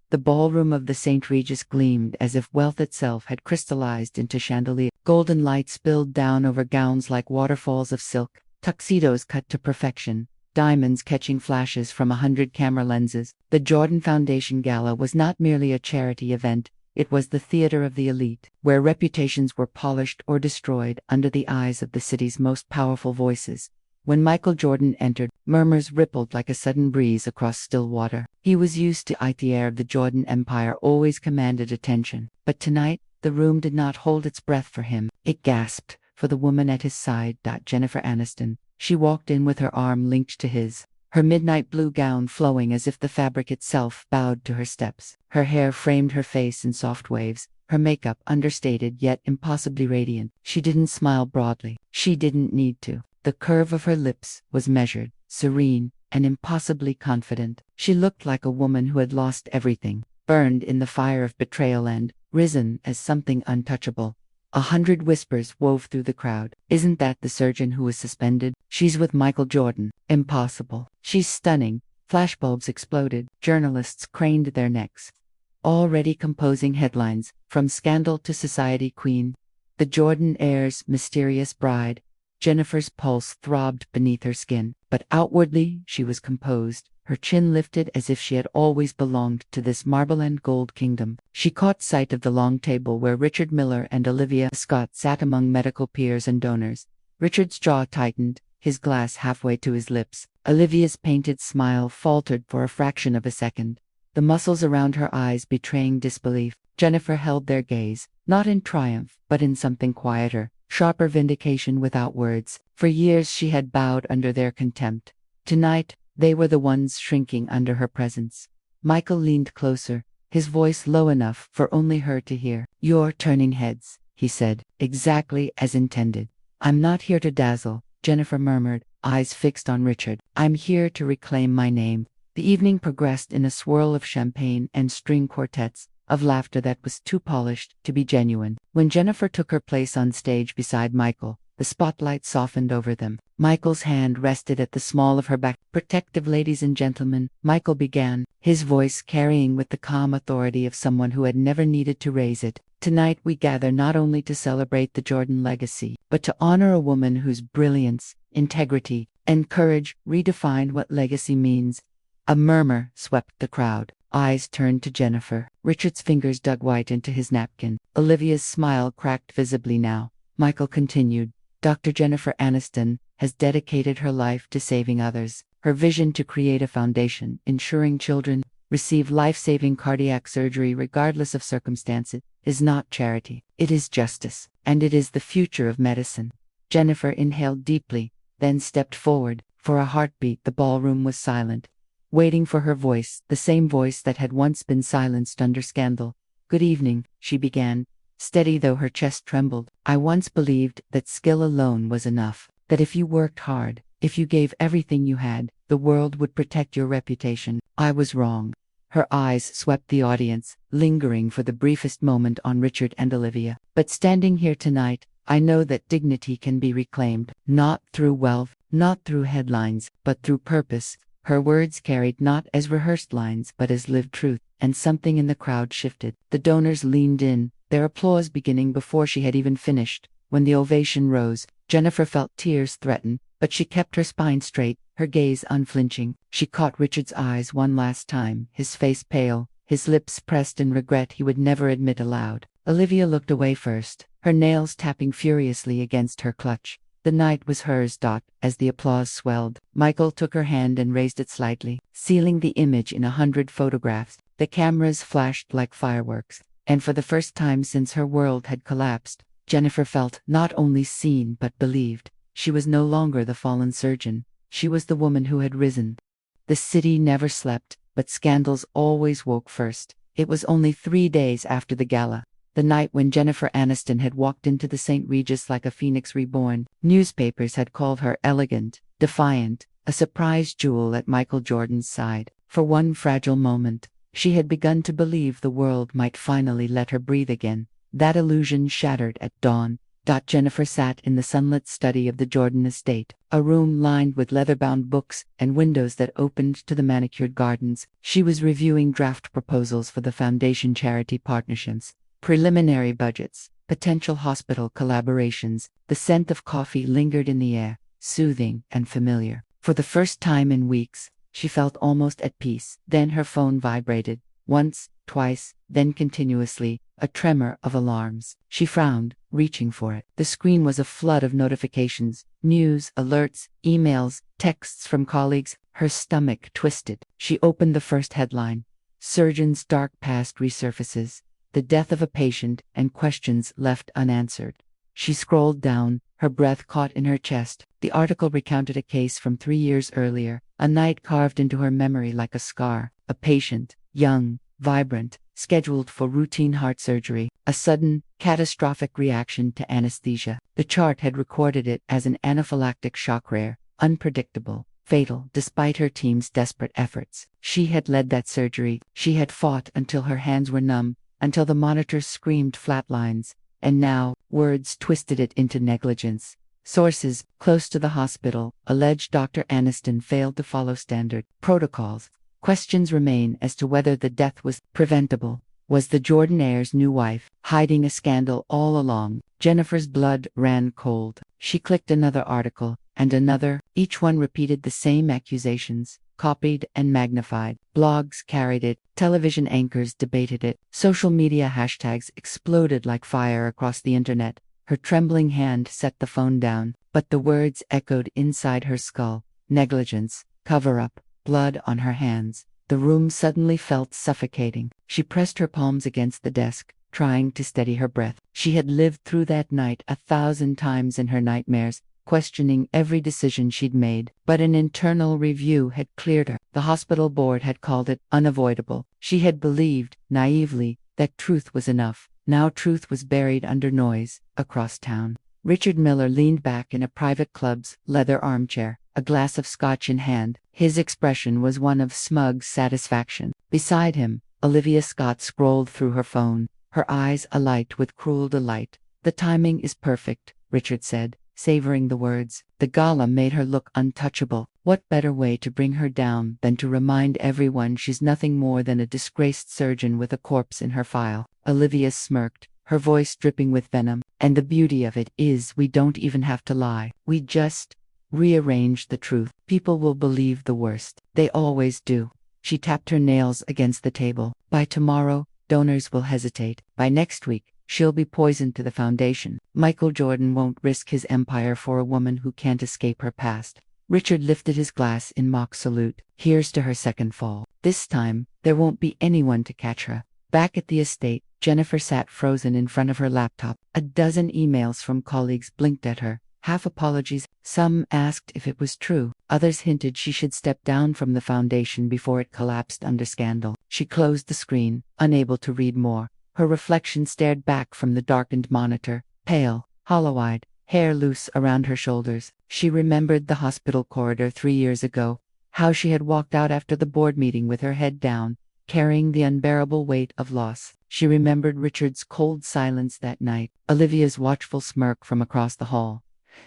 The ballroom of the St. Regis gleamed as if wealth itself had crystallized into chandelier. Golden light spilled down over gowns like waterfalls of silk, tuxedos cut to perfection, diamonds catching flashes from 100 camera lenses. The Jordan Foundation Gala was not merely a charity event, It was the theater of the elite, where reputations were polished or destroyed under the eyes of the city's most powerful voices. When Michael Jordan entered, murmurs rippled like a sudden breeze across still water. He was used to it. The air of the Jordan Empire always commanded attention. But tonight, the room did not hold its breath for him. It gasped for the woman at his side, Jennifer Aniston. She walked in with her arm linked to his, her midnight blue gown flowing as if the fabric itself bowed to her steps. Her hair framed her face in soft waves, her makeup understated yet impossibly radiant. She didn't smile broadly. She didn't need to. The curve of her lips was measured, serene, and impossibly confident. She looked like a woman who had lost everything, burned in the fire of betrayal and risen as something untouchable. 100 whispers wove through the crowd. Isn't that the surgeon who was suspended? She's with Michael Jordan. Impossible. She's stunning. Flashbulbs exploded. Journalists craned their necks. Already composing headlines, from scandal to society queen. The Jordan heir's mysterious bride. Jennifer's pulse throbbed beneath her skin, but outwardly she was composed, her chin lifted as if she had always belonged to this marble and gold kingdom. She caught sight of the long table where Richard Miller and Olivia Scott sat among medical peers and donors. Richard's jaw tightened, his glass halfway to his lips. Olivia's painted smile faltered for a fraction of a second, the muscles around her eyes betraying disbelief. Jennifer held their gaze, not in triumph, but in something quieter. Sharper vindication without words. For years she had bowed under their contempt. Tonight, they were the ones shrinking under her presence. Michael leaned closer, his voice low enough for only her to hear. "You're turning heads," he said, exactly as intended. "I'm not here to dazzle," Jennifer murmured, eyes fixed on Richard. "I'm here to reclaim my name." The evening progressed in a swirl of champagne and string quartets, of laughter that was too polished to be genuine. When Jennifer took her place on stage beside Michael, the spotlight softened over them. Michael's hand rested at the small of her back. "Protective ladies and gentlemen," Michael began, his voice carrying with the calm authority of someone who had never needed to raise it. "Tonight we gather not only to celebrate the Jordan legacy, but to honor a woman whose brilliance, integrity, and courage redefined what legacy means." A murmur swept the crowd. Eyes turned to Jennifer. Richard's fingers dug white into his napkin. Olivia's smile cracked visibly now. Michael continued, "Dr. Jennifer Aniston has dedicated her life to saving others. Her vision to create a foundation, ensuring children receive life-saving cardiac surgery regardless of circumstances, is not charity. It is justice. And it is the future of medicine." Jennifer inhaled deeply, then stepped forward. For a heartbeat the ballroom was silent, waiting for her voice, the same voice that had once been silenced under scandal. "Good evening," she began, steady though her chest trembled. "I once believed that skill alone was enough, that if you worked hard, if you gave everything you had, the world would protect your reputation. I was wrong." Her eyes swept the audience, lingering for the briefest moment on Richard and Olivia. "But standing here tonight, I know that dignity can be reclaimed, not through wealth, not through headlines, but through purpose." Her words carried not as rehearsed lines but as lived truth, and something in the crowd shifted. The donors leaned in, their applause beginning before she had even finished. When the ovation rose, Jennifer felt tears threaten, but she kept her spine straight, her gaze unflinching. She caught Richard's eyes one last time, his face pale, his lips pressed in regret he would never admit aloud. Olivia looked away first, her nails tapping furiously against her clutch. The night was hers. As the applause swelled, Michael took her hand and raised it slightly, sealing the image in 100 photographs. The cameras flashed like fireworks, and for the first time since her world had collapsed, Jennifer felt not only seen but believed. She was no longer the fallen surgeon. She was the woman who had risen. The city never slept, but scandals always woke first. It was only 3 days after the gala, the night when Jennifer Aniston had walked into the St. Regis like a phoenix reborn. Newspapers had called her elegant, defiant, a surprise jewel at Michael Jordan's side. For one fragile moment, she had begun to believe the world might finally let her breathe again. That illusion shattered at dawn. Jennifer sat in the sunlit study of the Jordan estate, a room lined with leather-bound books and windows that opened to the manicured gardens. She was reviewing draft proposals for the foundation charity partnerships, preliminary budgets, potential hospital collaborations. The scent of coffee lingered in the air, soothing and familiar. For the first time in weeks, she felt almost at peace. Then her phone vibrated, once, twice, then continuously. a tremor of alarms. She frowned, reaching for it. The screen was a flood of notifications, news, alerts, emails, texts from colleagues. Her stomach twisted. She opened the first headline. Surgeon's dark past resurfaces. The death of a patient and questions left unanswered. She scrolled down, her breath caught in her chest. The article recounted a case from 3 years earlier, a night carved into her memory like a scar. A patient, young, vibrant, scheduled for routine heart surgery. A sudden, catastrophic reaction to anesthesia. The chart had recorded it as an anaphylactic shock, rare, unpredictable, fatal. Despite her team's desperate efforts, she had led that surgery. She had fought until her hands were numb, until the monitors screamed flatlines, and now, words twisted it into negligence. Sources close to the hospital alleged Dr. Aniston failed to follow standard protocols. Questions remain as to whether the death was preventable. Was the Jordanaires' new wife hiding a scandal all along? Jennifer's blood ran cold. She clicked another article, and another. Each one repeated the same accusations, copied and magnified. Blogs carried it, television anchors debated it, social media hashtags exploded like fire across the internet. Her trembling hand set the phone down, but the words echoed inside her skull. Negligence, cover-up, blood on her hands. The room suddenly felt suffocating. She pressed her palms against the desk, trying to steady her breath. She had lived through that night 1,000 times in her nightmares, questioning every decision she'd made, but an internal review had cleared her. The hospital board had called it unavoidable. She had believed, naively, that truth was enough. Now truth was buried under noise, across town. Richard Miller leaned back in a private club's leather armchair, a glass of scotch in hand. His expression was one of smug satisfaction. Beside him, Olivia Scott scrolled through her phone, her eyes alight with cruel delight. The timing is perfect, Richard said, savoring the words. The gala made her look untouchable. What better way to bring her down than to remind everyone she's nothing more than a disgraced surgeon with a corpse in her file? Olivia smirked, her voice dripping with venom. And the beauty of it is we don't even have to lie. We just rearrange the truth. People will believe the worst. They always do. She tapped her nails against the table. By tomorrow, donors will hesitate. By next week, she'll be poisoned to the foundation. Michael Jordan won't risk his empire for a woman who can't escape her past. Richard lifted his glass in mock salute. Here's to her second fall. This time, there won't be anyone to catch her. Back at the estate, Jennifer sat frozen in front of her laptop. A dozen emails from colleagues blinked at her. Half apologies. Some asked if it was true. Others hinted she should step down from the foundation before it collapsed under scandal. She closed the screen, unable to read more. Her reflection stared back from the darkened monitor, pale, hollow-eyed, hair loose around her shoulders. She remembered the hospital corridor 3 years ago, how she had walked out after the board meeting with her head down, carrying the unbearable weight of loss. She remembered Richard's cold silence that night, Olivia's watchful smirk from across the hall.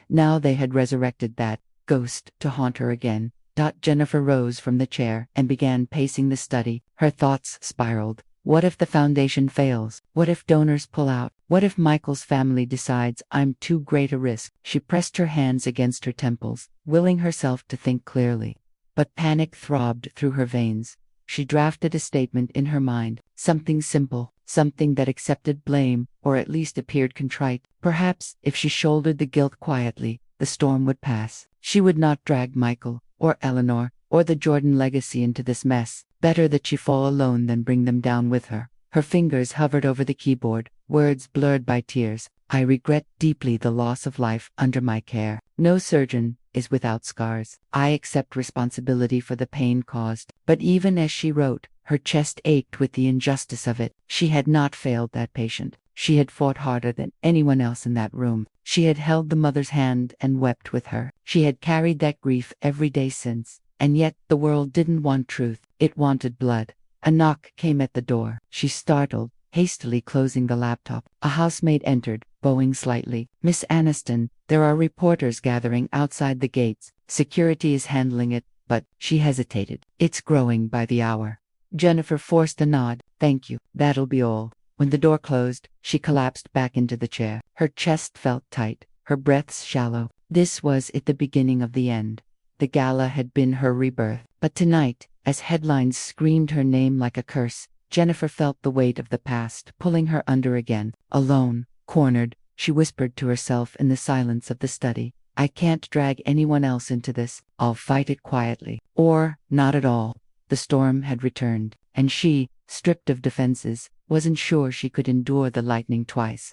Now they had resurrected that ghost to haunt her again. Jennifer rose from the chair and began pacing the study. Her thoughts spiraled. What if the foundation fails? What if donors pull out? What if Michael's family decides I'm too great a risk? She pressed her hands against her temples, willing herself to think clearly. But panic throbbed through her veins. She drafted a statement in her mind, something simple, something that accepted blame, or at least appeared contrite. Perhaps, if she shouldered the guilt quietly, the storm would pass. She would not drag Michael, or Eleanor, or the Jordan legacy into this mess. Better that she fall alone than bring them down with her. Her fingers hovered over the keyboard, words blurred by tears. I regret deeply the loss of life under my care. No surgeon is without scars. I accept responsibility for the pain caused. But even as she wrote, her chest ached with the injustice of it. She had not failed that patient. She had fought harder than anyone else in that room. She had held the mother's hand and wept with her. She had carried that grief every day since. And yet, the world didn't want truth. It wanted blood. A knock came at the door. She startled, hastily closing the laptop. A housemaid entered, bowing slightly. Miss Aniston, there are reporters gathering outside the gates. Security is handling it, but she hesitated. It's growing by the hour. Jennifer forced a nod. Thank you. That'll be all. When the door closed, she collapsed back into the chair. Her chest felt tight, her breaths shallow. This was it, the beginning of the end. The gala had been her rebirth. But tonight, as headlines screamed her name like a curse, Jennifer felt the weight of the past pulling her under again. Alone, cornered, she whispered to herself in the silence of the study, I can't drag anyone else into this. I'll fight it quietly. Or, not at all. The storm had returned, and she, stripped of defenses, wasn't sure she could endure the lightning twice.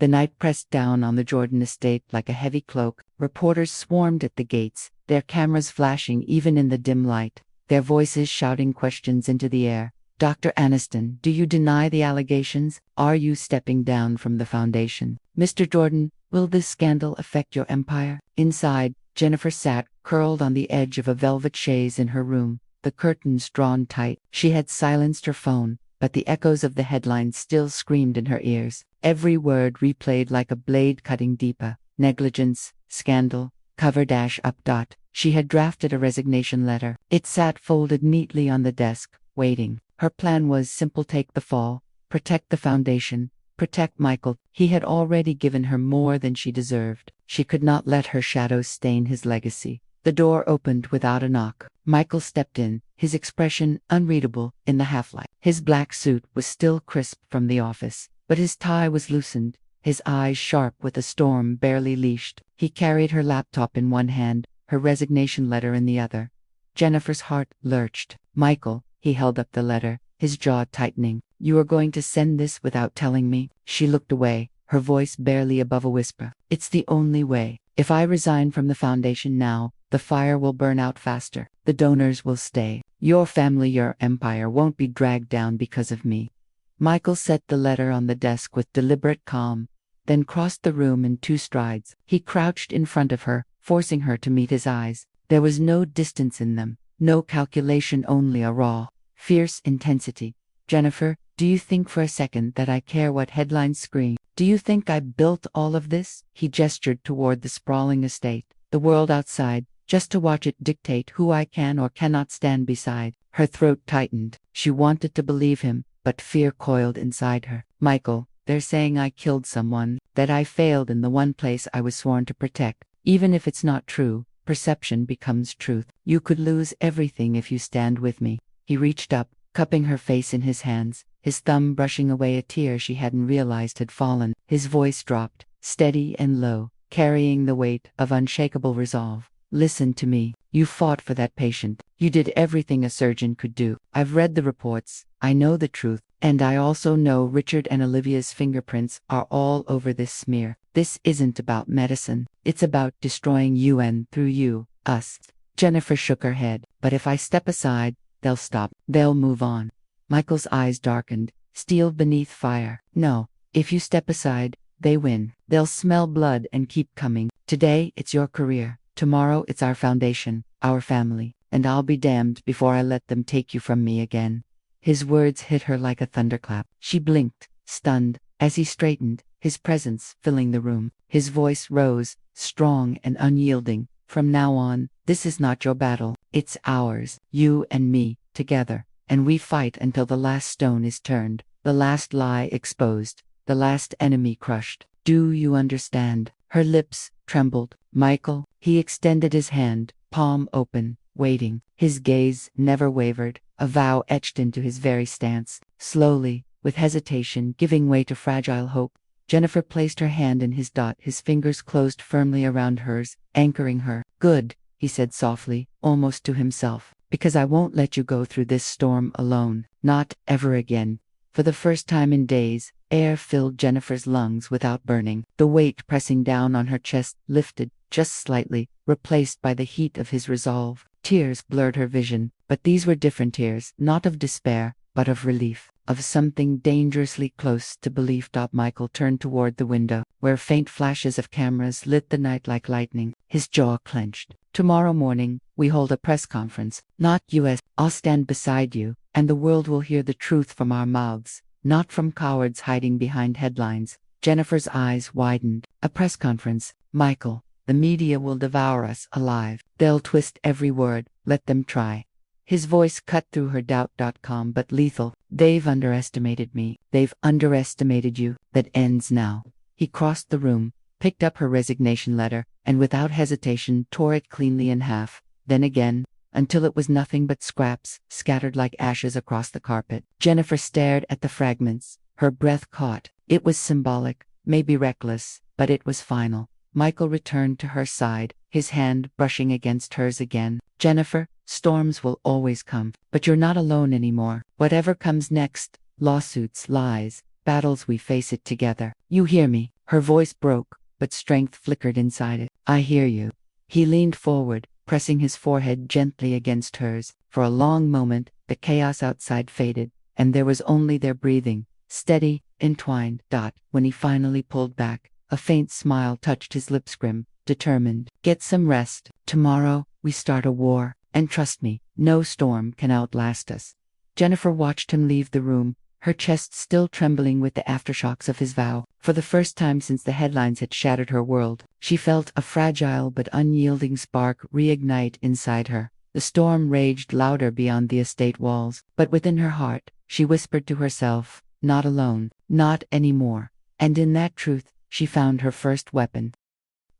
The night pressed down on the Jordan estate like a heavy cloak. Reporters swarmed at the gates, their cameras flashing even in the dim light, their voices shouting questions into the air. Dr. Aniston, do you deny the allegations? Are you stepping down from the foundation? Mr. Jordan, will this scandal affect your empire? Inside, Jennifer sat, curled on the edge of a velvet chaise in her room, the curtains drawn tight. She had silenced her phone, but the echoes of the headlines still screamed in her ears. Every word replayed like a blade cutting deeper. Negligence, scandal, cover dash up dot. She had drafted a resignation letter. It sat folded neatly on the desk, waiting. Her plan was simple: take the fall, protect the foundation, protect Michael. He had already given her more than she deserved. She could not let her shadow stain his legacy. The door opened without a knock. Michael stepped in, his expression unreadable in the half-light. His black suit was still crisp from the office, but his tie was loosened, his eyes sharp with a storm barely leashed. He carried her laptop in one hand, her resignation letter in the other. Jennifer's heart lurched. Michael, he held up the letter, his jaw tightening. You are going to send this without telling me? She looked away, her voice barely above a whisper. It's the only way. If I resign from the foundation now, the fire will burn out faster. The donors will stay. Your family, your empire won't be dragged down because of me. Michael set the letter on the desk with deliberate calm, then crossed the room in 2 strides. He crouched in front of her, forcing her to meet his eyes. There was no distance in them, no calculation, only a raw, fierce intensity. Jennifer, do you think for a second that I care what headlines scream? Do you think I built all of this? He gestured toward the sprawling estate, the world outside, just to watch it dictate who I can or cannot stand beside. Her throat tightened. She wanted to believe him, but fear coiled inside her. Michael, they're saying I killed someone, that I failed in the one place I was sworn to protect. Even if it's not true, perception becomes truth. You could lose everything if you stand with me. He reached up, cupping her face in his hands, his thumb brushing away a tear she hadn't realized had fallen. His voice dropped, steady and low, carrying the weight of unshakable resolve. Listen to me. You fought for that patient. You did everything a surgeon could do. I've read the reports. I know the truth. And I also know Richard and Olivia's fingerprints are all over this smear. This isn't about medicine. It's about destroying you and, through you, us. Jennifer shook her head. But if I step aside, they'll stop. They'll move on. Michael's eyes darkened, steel beneath fire. No, if you step aside, they win. They'll smell blood and keep coming. Today, it's your career. Tomorrow, it's our foundation, our family. And I'll be damned before I let them take you from me again. His words hit her like a thunderclap. She blinked, stunned, as he straightened, his presence filling the room. His voice rose, strong and unyielding. From now on, this is not your battle. It's ours, you and me, together. And we fight until the last stone is turned, the last lie exposed, the last enemy crushed. Do you understand? Her lips trembled. Michael, he extended his hand, palm open, waiting. His gaze never wavered, a vow etched into his very stance. Slowly, with hesitation giving way to fragile hope, Jennifer placed her hand in his. His fingers closed firmly around hers, anchoring her. Good, he said softly, almost to himself, because I won't let you go through this storm alone. Not ever again. For the first time in days, air filled Jennifer's lungs without burning. The weight pressing down on her chest lifted, just slightly, replaced by the heat of his resolve. Tears blurred her vision, but these were different tears, not of despair, but of relief, of something dangerously close to belief. Michael turned toward the window, where faint flashes of cameras lit the night like lightning. His jaw clenched. Tomorrow morning, we hold a press conference. Not US. I'll stand beside you, and the world will hear the truth from our mouths, not from cowards hiding behind headlines. Jennifer's eyes widened. A press conference, Michael. The media will devour us alive. They'll twist every word. Let them try. His voice cut through her doubt. Calm but lethal. They've underestimated me. They've underestimated you. That ends now. He crossed the room, picked up her resignation letter, and without hesitation tore it cleanly in half. Then again, until it was nothing but scraps, scattered like ashes across the carpet. Jennifer stared at the fragments, her breath caught. It was symbolic, maybe reckless, but it was final. Michael returned to her side, his hand brushing against hers again. Jennifer, storms will always come, but you're not alone anymore. Whatever comes next, lawsuits, lies, battles, we face it together. You hear me? Her voice broke, but strength flickered inside it. I hear you. He leaned forward, pressing his forehead gently against hers. For a long moment, the chaos outside faded, and there was only their breathing, steady, entwined. When he finally pulled back, a faint smile touched his lips, grim, determined. Get some rest. Tomorrow, we start a war, and trust me, no storm can outlast us. Jennifer watched him leave the room, her chest still trembling with the aftershocks of his vow. For the first time since the headlines had shattered her world, she felt a fragile but unyielding spark reignite inside her. The storm raged louder beyond the estate walls, but within her heart, she whispered to herself, not alone, not anymore. And in that truth, she found her first weapon.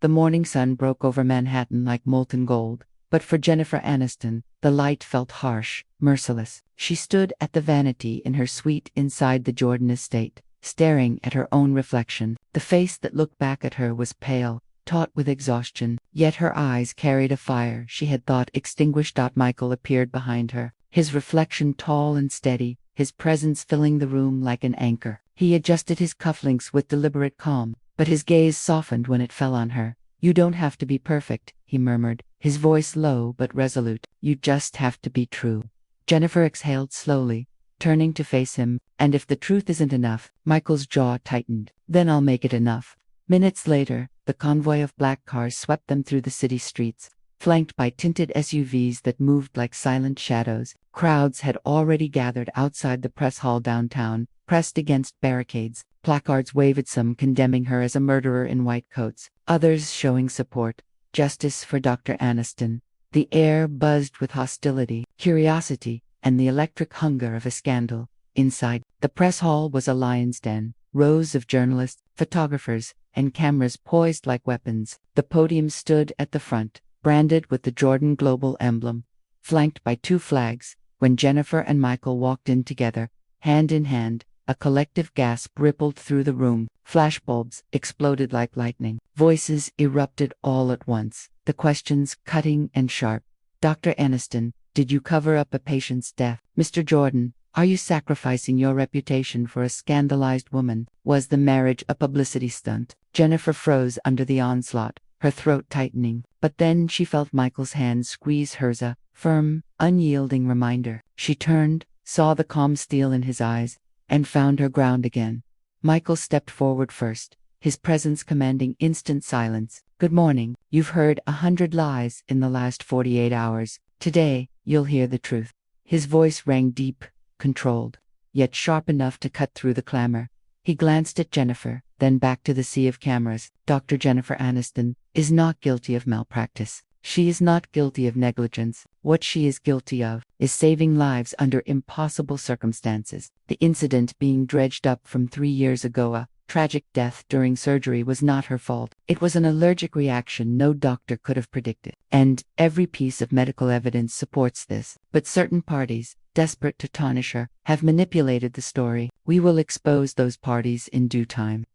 The morning sun broke over Manhattan like molten gold, but for Jennifer Aniston, the light felt harsh, merciless. She stood at the vanity in her suite inside the Jordan estate, staring at her own reflection. The face that looked back at her was pale, taut with exhaustion, yet her eyes carried a fire she had thought extinguished. Michael appeared behind her, his reflection tall and steady, his presence filling the room like an anchor. He adjusted his cufflinks with deliberate calm, but his gaze softened when it fell on her. You don't have to be perfect, he murmured, his voice low but resolute. You just have to be true. Jennifer exhaled slowly, turning to face him. And if the truth isn't enough, Michael's jaw tightened, then I'll make it enough. Minutes later, the convoy of black cars swept them through the city streets, flanked by tinted SUVs that moved like silent shadows. Crowds had already gathered outside the press hall downtown, pressed against barricades. Placards waved, some condemning her as a murderer in white coats, others showing support. Justice for Dr. Aniston. The air buzzed with hostility, curiosity, and the electric hunger of a scandal. Inside, the press hall was a lion's den, rows of journalists, photographers, and cameras poised like weapons. The podium stood at the front, branded with the Jordan Global emblem, flanked by two flags. When Jennifer and Michael walked in together, hand in hand, a collective gasp rippled through the room. Flashbulbs exploded like lightning. Voices erupted all at once, the questions cutting and sharp. Dr. Aniston, did you cover up a patient's death? Mr. Jordan, are you sacrificing your reputation for a scandalized woman? Was the marriage a publicity stunt? Jennifer froze under the onslaught, her throat tightening. But then she felt Michael's hand squeeze hers, a firm, unyielding reminder. She turned, saw the calm steel in his eyes, and found her ground again. Michael stepped forward first, his presence commanding instant silence. Good morning. You've heard 100 lies in the last 48 hours. Today, you'll hear the truth. His voice rang deep, controlled, yet sharp enough to cut through the clamor. He glanced at Jennifer, then back to the sea of cameras. Dr. Jennifer Aniston is not guilty of malpractice. She is not guilty of negligence. What she is guilty of is saving lives under impossible circumstances. The incident being dredged up from 3 years ago, a tragic death during surgery, was not her fault. It was an allergic reaction no doctor could have predicted. And every piece of medical evidence supports this. But certain parties, desperate to tarnish her, have manipulated the story. We will expose those parties in due time.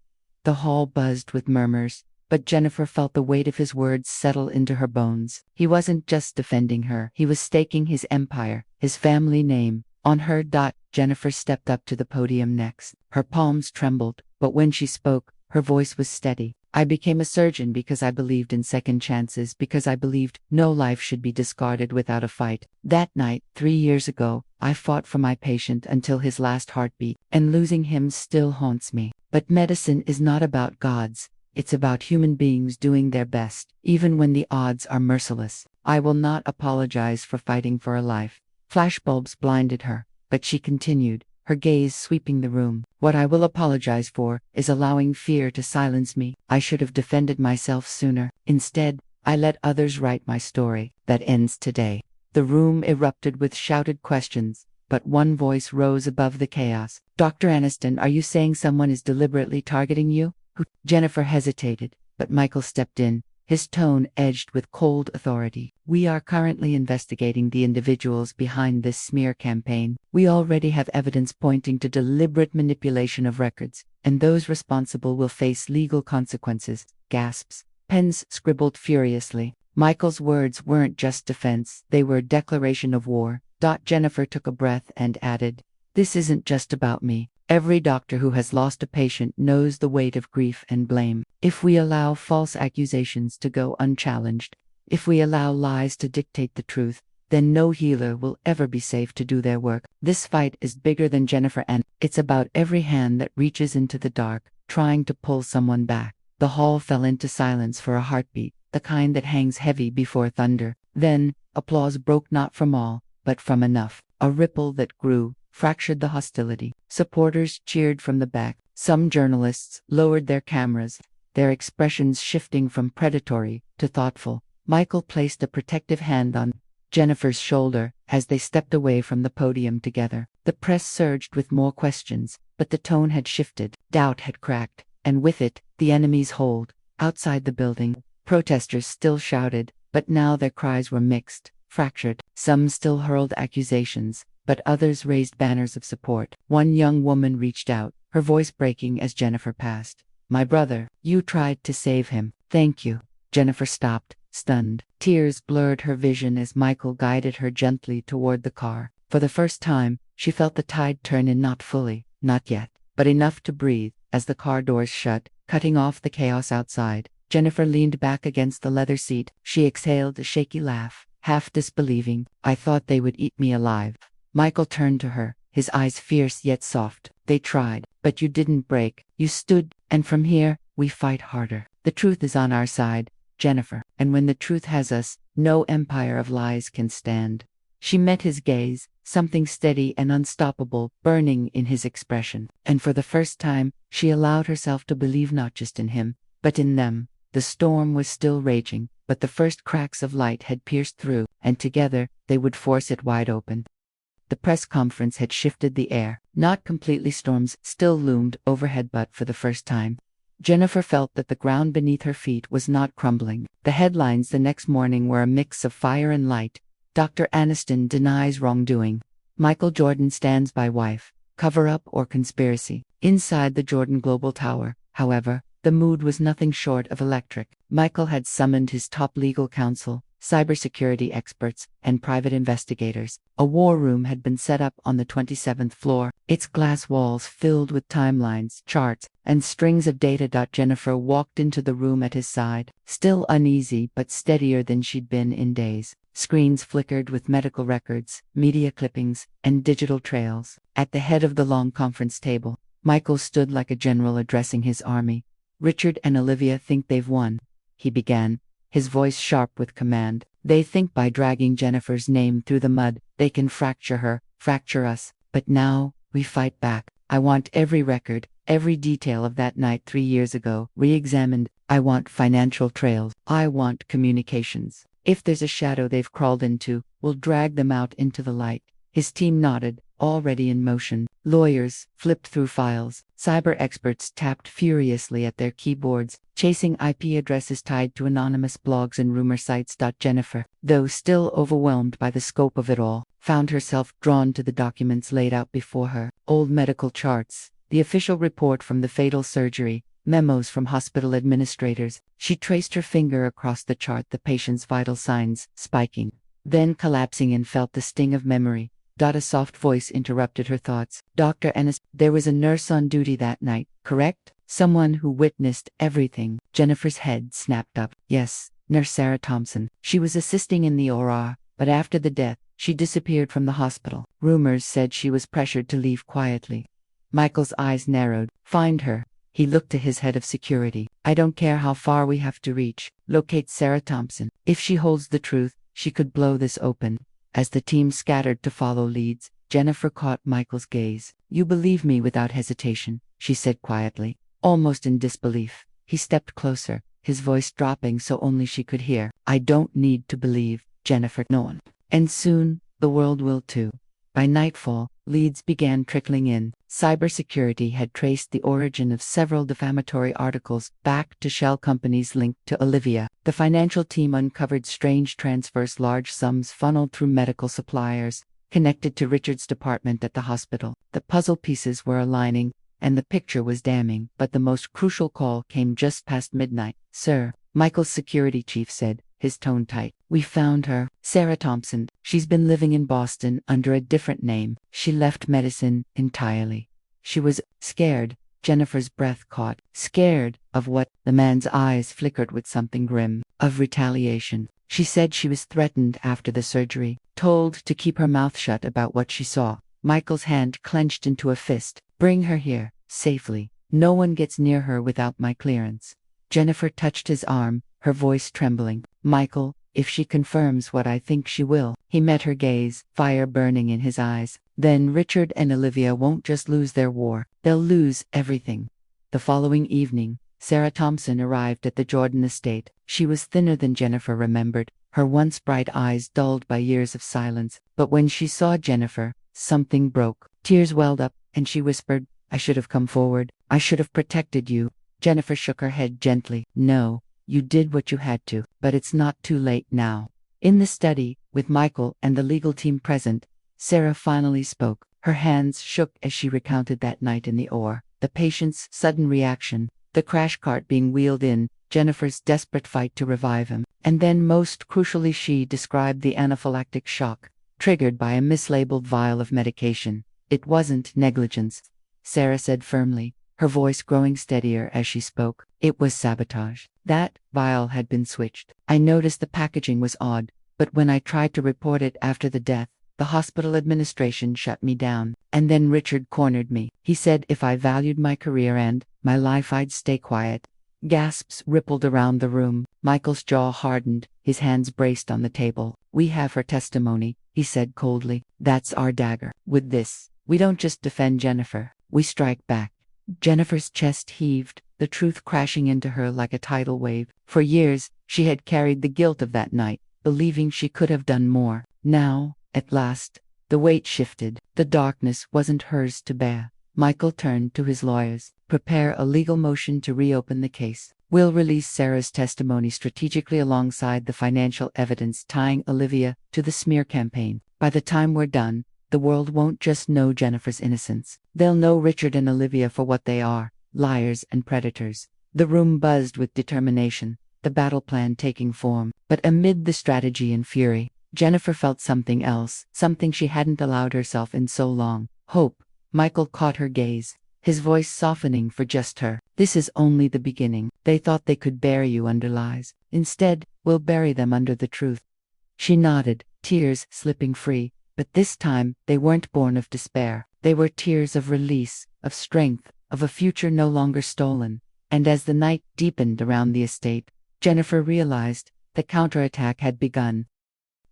The hall buzzed with murmurs, but Jennifer felt the weight of his words settle into her bones. He wasn't just defending her, he was staking his empire, his family name, on her. Jennifer stepped up to the podium next. Her palms trembled, but when she spoke, her voice was steady. I became a surgeon because I believed in second chances, because I believed no life should be discarded without a fight. That night, 3 years ago, I fought for my patient until his last heartbeat, and losing him still haunts me. But medicine is not about gods. It's about human beings doing their best, even when the odds are merciless. I will not apologize for fighting for a life. Flashbulbs blinded her, but she continued, her gaze sweeping the room. What I will apologize for is allowing fear to silence me. I should have defended myself sooner. Instead, I let others write my story. That ends today. The room erupted with shouted questions, but one voice rose above the chaos. Dr. Aniston, are you saying someone is deliberately targeting you? Jennifer hesitated, but Michael stepped in, his tone edged with cold authority. "We are currently investigating the individuals behind this smear campaign. We already have evidence pointing to deliberate manipulation of records, and those responsible will face legal consequences." Gasps. Pens scribbled furiously. Michael's words weren't just defense, they were declaration of war. Jennifer took a breath and added, "This isn't just about me. Every doctor who has lost a patient knows the weight of grief and blame. If we allow false accusations to go unchallenged, if we allow lies to dictate the truth, then no healer will ever be safe to do their work. This fight is bigger than Jennifer, and it's about every hand that reaches into the dark, trying to pull someone back." The hall fell into silence for a heartbeat, the kind that hangs heavy before thunder. Then, applause broke not from all, but from enough. A ripple that grew, fractured the hostility. Supporters cheered from the back. Some journalists lowered their cameras, their expressions shifting from predatory to thoughtful. Michael placed a protective hand on Jennifer's shoulder as they stepped away from the podium together. The press surged with more questions, but the tone had shifted. Doubt had cracked, and with it, the enemy's hold. Outside the building, protesters still shouted, but now their cries were mixed, fractured. Some still hurled accusations, but others raised banners of support. One young woman reached out, her voice breaking as Jennifer passed. "My brother, you tried to save him. Thank you." Jennifer stopped, stunned. Tears blurred her vision as Michael guided her gently toward the car. For the first time, she felt the tide turn in, not fully, not yet, but enough to breathe. As the car doors shut, cutting off the chaos outside, Jennifer leaned back against the leather seat. She exhaled a shaky laugh, half disbelieving. "I thought they would eat me alive." Michael turned to her, his eyes fierce yet soft. "They tried, but you didn't break. You stood, and from here, we fight harder. The truth is on our side, Jennifer, and when the truth has us, no empire of lies can stand." She met his gaze, something steady and unstoppable burning in his expression, and for the first time, she allowed herself to believe not just in him, but in them. The storm was still raging, but the first cracks of light had pierced through, and together, they would force it wide open. The press conference had shifted the air. Not completely, storms still loomed overhead, but for the first time, Jennifer felt that the ground beneath her feet was not crumbling. The headlines the next morning were a mix of fire and light. Dr. Aniston denies wrongdoing. Michael Jordan stands by wife. Cover-up or conspiracy. Inside the Jordan Global Tower, however, the mood was nothing short of electric. Michael had summoned his top legal counsel, cybersecurity experts, and private investigators. A war room had been set up on the 27th floor, its glass walls filled with timelines, charts, and strings of data. Jennifer walked into the room at his side, still uneasy but steadier than she'd been in days. Screens flickered with medical records, media clippings, and digital trails. At the head of the long conference table, Michael stood like a general addressing his army. "Richard and Olivia think they've won," he began, his voice sharp with command. "They think by dragging Jennifer's name through the mud, they can fracture her, fracture us. But now, we fight back. I want every record, every detail of that night 3 years ago, re-examined. I want financial trails. I want communications. If there's a shadow they've crawled into, we'll drag them out into the light." His team nodded, already in motion. Lawyers flipped through files. Cyber experts tapped furiously at their keyboards, chasing IP addresses tied to anonymous blogs and rumor sites. Jennifer, though still overwhelmed by the scope of it all, found herself drawn to the documents laid out before her. Old medical charts, the official report from the fatal surgery, memos from hospital administrators. She traced her finger across the chart, the patient's vital signs spiking, then collapsing, and felt the sting of memory. A soft voice interrupted her thoughts. "Dr. Ennis, there was a nurse on duty that night, correct? Someone who witnessed everything." Jennifer's head snapped up. "Yes, Nurse Sarah Thompson. She was assisting in the OR, but after the death, she disappeared from the hospital. Rumors said she was pressured to leave quietly." Michael's eyes narrowed. "Find her." He looked to his head of security. "I don't care how far we have to reach. Locate Sarah Thompson. If she holds the truth, she could blow this open." As the team scattered to follow leads, Jennifer caught Michael's gaze. "You believe me without hesitation," she said quietly, almost in disbelief. He stepped closer, his voice dropping so only she could hear. "I don't need to believe, Jennifer. No one. And soon, the world will too." By nightfall, leads began trickling in. Cybersecurity had traced the origin of several defamatory articles back to shell companies linked to Olivia. The financial team uncovered strange transfers, large sums funneled through medical suppliers, connected to Richard's department at the hospital. The puzzle pieces were aligning, and the picture was damning, but the most crucial call came just past midnight. "Sir," Michael's security chief said, his tone tight. "We found her, Sarah Thompson. She's been living in Boston under a different name. She left medicine entirely." She was scared. Jennifer's breath caught. Scared of what? The man's eyes flickered with something grim. Of retaliation. She said she was threatened after the surgery, told to keep her mouth shut about what she saw. Michael's hand clenched into a fist. "Bring her here, safely. No one gets near her without my clearance." Jennifer touched his arm, her voice trembling. "Michael, if she confirms what I think she will." He met her gaze, fire burning in his eyes. "Then Richard and Olivia won't just lose their war, they'll lose everything." The following evening, Sarah Thompson arrived at the Jordan estate. She was thinner than Jennifer remembered, her once bright eyes dulled by years of silence. But when she saw Jennifer, something broke. Tears welled up, and she whispered, "I should have come forward. I should have protected you." Jennifer shook her head gently. "No. You did what you had to, but it's not too late now." In the study, with Michael and the legal team present, Sarah finally spoke. Her hands shook as she recounted that night in the OR, the patient's sudden reaction, the crash cart being wheeled in, Jennifer's desperate fight to revive him, and then most crucially she described the anaphylactic shock, triggered by a mislabeled vial of medication. "It wasn't negligence," Sarah said firmly, her voice growing steadier as she spoke. "It was sabotage. That vial had been switched. I noticed the packaging was odd, but when I tried to report it after the death, the hospital administration shut me down. And then Richard cornered me. He said if I valued my career and my life, I'd stay quiet." Gasps rippled around the room. Michael's jaw hardened, his hands braced on the table. "We have her testimony," he said coldly. "That's our dagger. With this, we don't just defend Jennifer, we strike back." Jennifer's chest heaved, the truth crashing into her like a tidal wave. For years, she had carried the guilt of that night, believing she could have done more. Now, at last, the weight shifted. The darkness wasn't hers to bear. Michael turned to his lawyers. "Prepare a legal motion to reopen the case. We'll release Sarah's testimony strategically alongside the financial evidence tying Olivia to the smear campaign. By the time we're done, the world won't just know Jennifer's innocence. They'll know Richard and Olivia for what they are, liars and predators." The room buzzed with determination, the battle plan taking form. But amid the strategy and fury, Jennifer felt something else, something she hadn't allowed herself in so long. Hope. Michael caught her gaze, his voice softening for just her. "This is only the beginning. They thought they could bury you under lies. Instead, we'll bury them under the truth." She nodded, tears slipping free. But this time, they weren't born of despair. They were tears of release, of strength, of a future no longer stolen. And as the night deepened around the estate, Jennifer realized the counterattack had begun.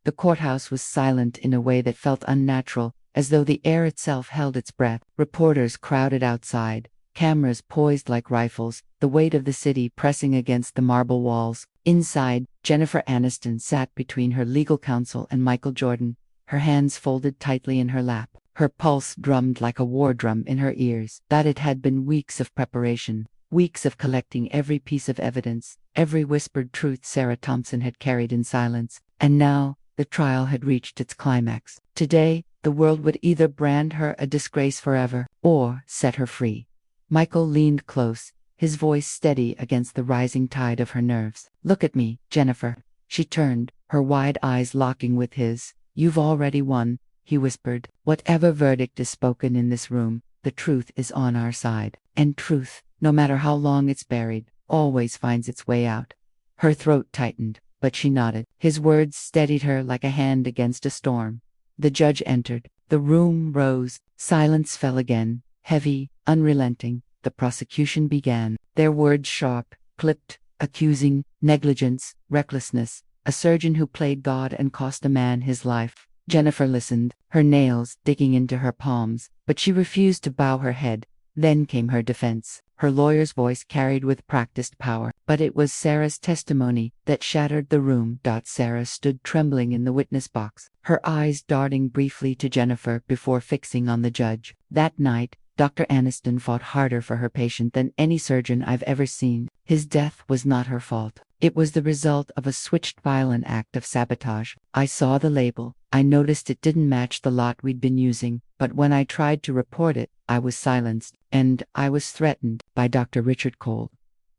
The courthouse was silent in a way that felt unnatural, as though the air itself held its breath. Reporters crowded outside, cameras poised like rifles, the weight of the city pressing against the marble walls. Inside, Jennifer Aniston sat between her legal counsel and Michael Jordan, her hands folded tightly in her lap. Her pulse drummed like a war drum in her ears. That it had been weeks of preparation, weeks of collecting every piece of evidence, every whispered truth Sarah Thompson had carried in silence. And now, the trial had reached its climax. Today, the world would either brand her a disgrace forever, or set her free. Michael leaned close, his voice steady against the rising tide of her nerves. "Look at me, Jennifer." She turned, her wide eyes locking with his. "You've already won," he whispered. "Whatever verdict is spoken in this room, the truth is on our side. And truth, no matter how long it's buried, always finds its way out." Her throat tightened, but she nodded. His words steadied her like a hand against a storm. The judge entered. The room rose. Silence fell again, heavy, unrelenting. The prosecution began. Their words sharp, clipped, accusing negligence, recklessness, a surgeon who played God and cost a man his life. Jennifer listened, her nails digging into her palms, but she refused to bow her head. Then came her defense. Her lawyer's voice carried with practiced power. But it was Sarah's testimony that shattered the room. Sarah stood trembling in the witness box, her eyes darting briefly to Jennifer before fixing on the judge. That night, Dr. Aniston fought harder for her patient than any surgeon I've ever seen. His death was not her fault. It was the result of a switched violent act of sabotage. I saw the label. I noticed it didn't match the lot we'd been using, but when I tried to report it, I was silenced, and I was threatened by Dr. Richard Cole.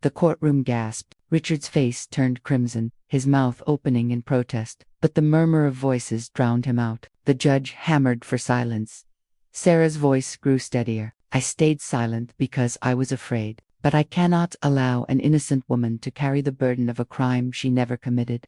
The courtroom gasped. Richard's face turned crimson, his mouth opening in protest, but the murmur of voices drowned him out. The judge hammered for silence. Sarah's voice grew steadier. I stayed silent because I was afraid, but I cannot allow an innocent woman to carry the burden of a crime she never committed.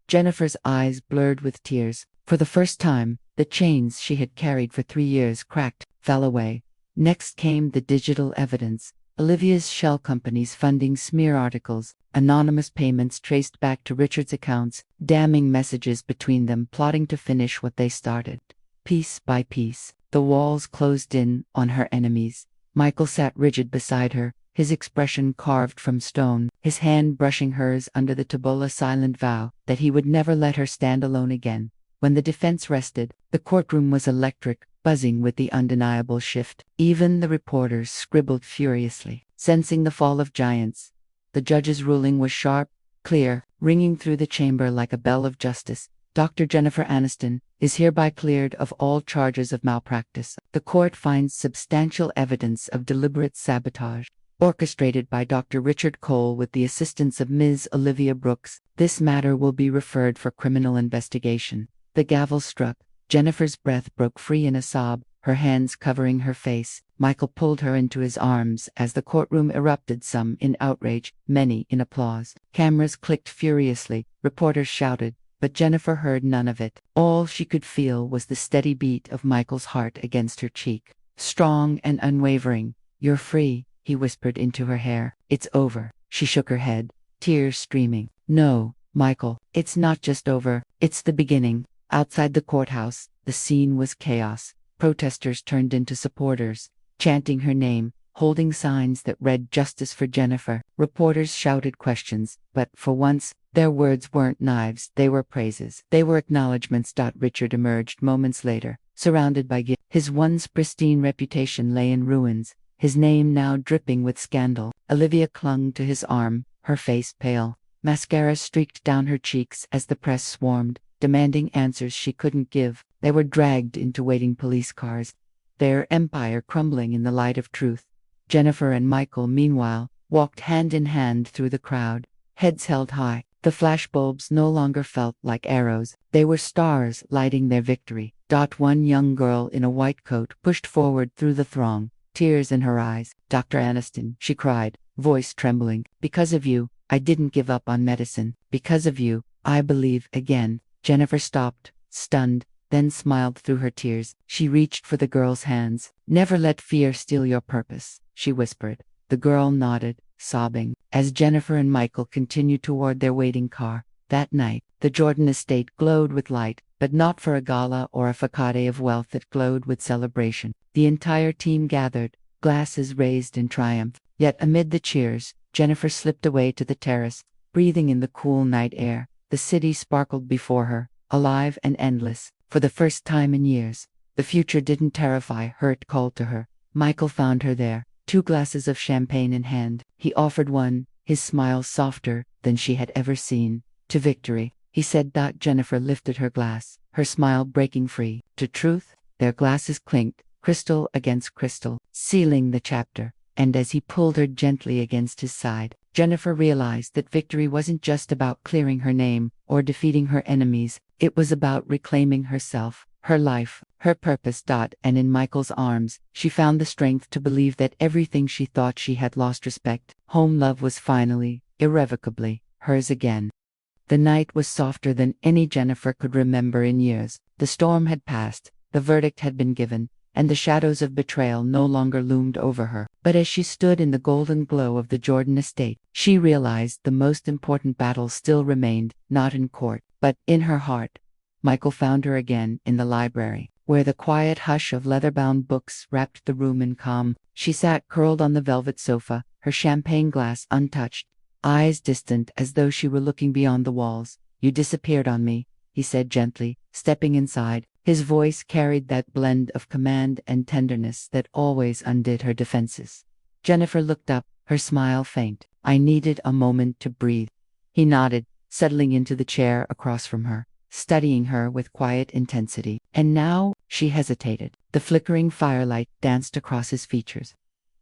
Jennifer's eyes blurred with tears. For the first time, the chains she had carried for 3 years cracked, fell away. Next came the digital evidence. Olivia's shell companies funding smear articles, anonymous payments traced back to Richard's accounts, damning messages between them plotting to finish what they started. Piece by piece, the walls closed in on her enemies. Michael sat rigid beside her, his expression carved from stone, his hand brushing hers under the tabula silent vow that he would never let her stand alone again. When the defense rested, the courtroom was electric, buzzing with the undeniable shift. Even the reporters scribbled furiously, sensing the fall of giants. The judge's ruling was sharp, clear, ringing through the chamber like a bell of justice. Dr. Jennifer Aniston is hereby cleared of all charges of malpractice. The court finds substantial evidence of deliberate sabotage, orchestrated by Dr. Richard Cole with the assistance of Ms. Olivia Brooks. This matter will be referred for criminal investigation. The gavel struck. Jennifer's breath broke free in a sob, her hands covering her face. Michael pulled her into his arms as the courtroom erupted, some in outrage, many in applause. Cameras clicked furiously, reporters shouted, but Jennifer heard none of it. All she could feel was the steady beat of Michael's heart against her cheek. Strong and unwavering. "You're free," he whispered into her hair. "It's over." She shook her head, tears streaming. "No, Michael, it's not just over, it's the beginning." Outside the courthouse, the scene was chaos. Protesters turned into supporters, chanting her name, holding signs that read "Justice for Jennifer." Reporters shouted questions, but for once, their words weren't knives, they were praises. They were acknowledgments. Richard emerged moments later, surrounded by guilt. His once pristine reputation lay in ruins, his name now dripping with scandal. Olivia clung to his arm, her face pale. Mascara streaked down her cheeks as the press swarmed, demanding answers she couldn't give. They were dragged into waiting police cars, their empire crumbling in the light of truth. Jennifer and Michael, meanwhile, walked hand in hand through the crowd, heads held high. The flashbulbs no longer felt like arrows, they were stars lighting their victory. One young girl in a white coat pushed forward through the throng, tears in her eyes. "Dr. Aniston," she cried, voice trembling, "because of you, I didn't give up on medicine. Because of you, I believe again." Jennifer stopped, stunned, then smiled through her tears. She reached for the girl's hands. "Never let fear steal your purpose," she whispered. The girl nodded, sobbing, as Jennifer and Michael continued toward their waiting car. That night, the Jordan estate glowed with light, but not for a gala or a facade of wealth. It glowed with celebration. The entire team gathered, glasses raised in triumph. Yet amid the cheers, Jennifer slipped away to the terrace, breathing in the cool night air. The city sparkled before her, alive and endless. For the first time in years, the future didn't terrify her, it called to her. Michael found her there, 2 glasses of champagne in hand. He offered one, his smile softer than she had ever seen. "To victory," he said. Jennifer lifted her glass, her smile breaking free. "To truth." Their glasses clinked, crystal against crystal, sealing the chapter. And as he pulled her gently against his side, Jennifer realized that victory wasn't just about clearing her name or defeating her enemies. It was about reclaiming herself, her life, her purpose. And in Michael's arms, she found the strength to believe that everything she thought she had lost, respect, home, love, was finally, irrevocably, hers again. The night was softer than any Jennifer could remember in years. The storm had passed, the verdict had been given, and the shadows of betrayal no longer loomed over her. But as she stood in the golden glow of the Jordan estate, she realized the most important battle still remained, not in court, but in her heart. Michael found her again in the library, where the quiet hush of leather-bound books wrapped the room in calm. She sat curled on the velvet sofa, her champagne glass untouched, eyes distant as though she were looking beyond the walls. "You disappeared on me," he said gently, stepping inside. His voice carried that blend of command and tenderness that always undid her defenses. Jennifer looked up, her smile faint. I needed a moment to breathe. He nodded, settling into the chair across from her, studying her with quiet intensity. And now, she hesitated. The flickering firelight danced across his features,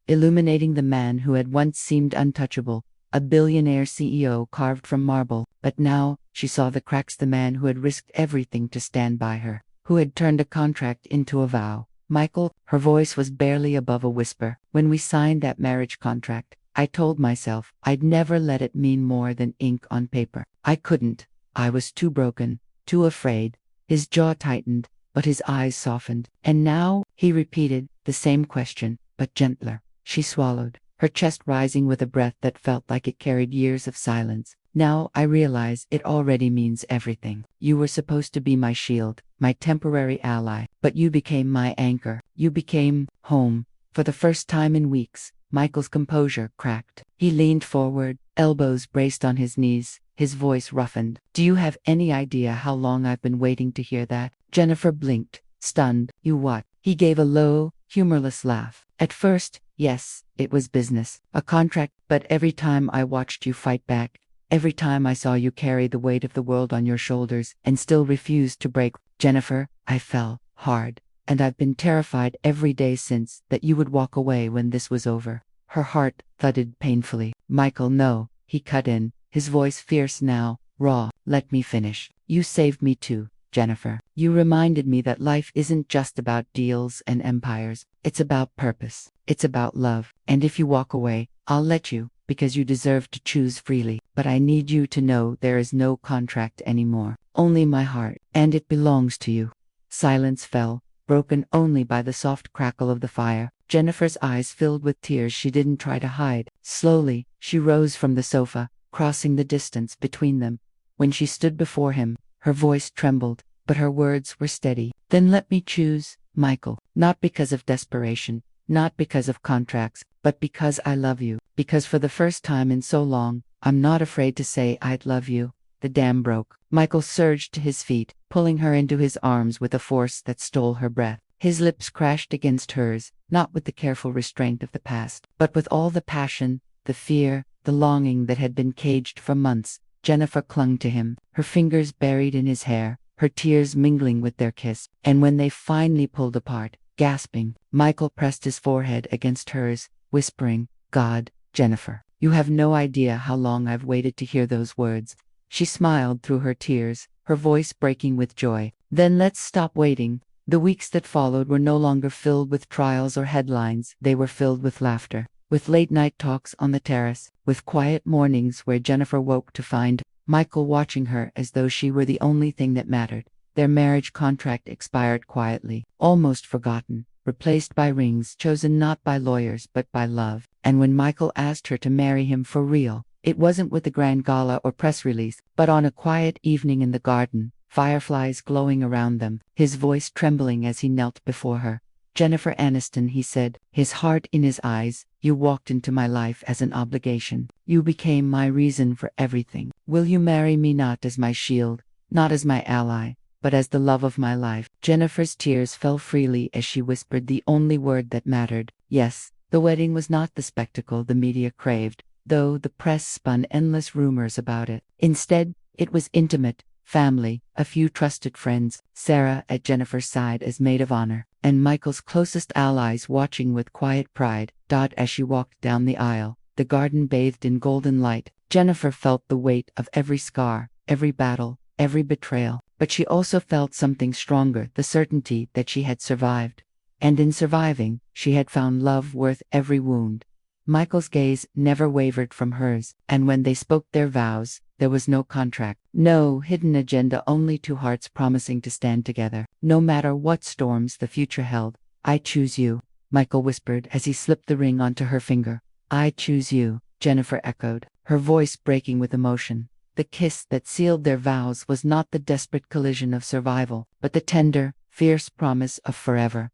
illuminating the man who had once seemed untouchable, a billionaire CEO carved from marble. But now, she saw the cracks. The man who had risked everything to stand by her, who had turned a contract into a vow. Michael, her voice was barely above a whisper. When we signed that marriage contract, I told myself I'd never let it mean more than ink on paper. I couldn't. I was too broken, too afraid. His jaw tightened, but his eyes softened. And now, he repeated the same question, but gentler. She swallowed, her chest rising with a breath that felt like it carried years of silence. Now I realize it already means everything. You were supposed to be my shield, my temporary ally, but you became my anchor. You became home. For the first time in weeks, Michael's composure cracked. He leaned forward, elbows braced on his knees, his voice roughened. Do you have any idea how long I've been waiting to hear that? Jennifer blinked, stunned. You what? He gave a low, humorless laugh. At first, yes, it was business, a contract, but every time I watched you fight back, every time I saw you carry the weight of the world on your shoulders and still refused to break, Jennifer, I fell hard. And I've been terrified every day since that you would walk away when this was over. Her heart thudded painfully. Michael, no, he cut in, his voice fierce now, raw. Let me finish. You saved me too, Jennifer. You reminded me that life isn't just about deals and empires. It's about purpose. It's about love. And if you walk away, I'll let you, because you deserve to choose freely. But I need you to know there is no contract anymore. Only my heart. And it belongs to you. Silence fell, broken only by the soft crackle of the fire. Jennifer's eyes filled with tears she didn't try to hide. Slowly, she rose from the sofa, crossing the distance between them. When she stood before him, her voice trembled, but her words were steady. Then let me choose, Michael. Not because of desperation, not because of contracts, but because I love you. Because for the first time in so long, I'm not afraid to say I'd love you. The dam broke. Michael surged to his feet, pulling her into his arms with a force that stole her breath. His lips crashed against hers, not with the careful restraint of the past, but with all the passion, the fear, the longing that had been caged for months. Jennifer clung to him, her fingers buried in his hair, her tears mingling with their kiss. And when they finally pulled apart, gasping, Michael pressed his forehead against hers, whispering, God, Jennifer, you have no idea how long I've waited to hear those words. She smiled through her tears, her voice breaking with joy. Then let's stop waiting. The weeks that followed were no longer filled with trials or headlines. They were filled with laughter, with late-night talks on the terrace, with quiet mornings where Jennifer woke to find Michael watching her as though she were the only thing that mattered. Their marriage contract expired quietly, almost forgotten, replaced by rings chosen not by lawyers but by love. And when Michael asked her to marry him for real, it wasn't with a grand gala or press release, but on a quiet evening in the garden, fireflies glowing around them, his voice trembling as he knelt before her. Jennifer Aniston, he said, his heart in his eyes, you walked into my life as an obligation. You became my reason for everything. Will you marry me not as my shield, not as my ally, but as the love of my life? Jennifer's tears fell freely as she whispered the only word that mattered. Yes, the wedding was not the spectacle the media craved, though the press spun endless rumors about it. Instead, it was intimate, family, a few trusted friends, Sarah at Jennifer's side as maid of honor, and Michael's closest allies watching with quiet pride. As she walked down the aisle, the garden bathed in golden light, Jennifer felt the weight of every scar, every battle, every betrayal. But she also felt something stronger, the certainty that she had survived. And in surviving, she had found love worth every wound. Michael's gaze never wavered from hers, and when they spoke their vows, there was no contract, no hidden agenda, only two hearts promising to stand together, no matter what storms the future held. I choose you, Michael whispered as he slipped the ring onto her finger. I choose you, Jennifer echoed, her voice breaking with emotion. The kiss that sealed their vows was not the desperate collision of survival, but the tender, fierce promise of forever.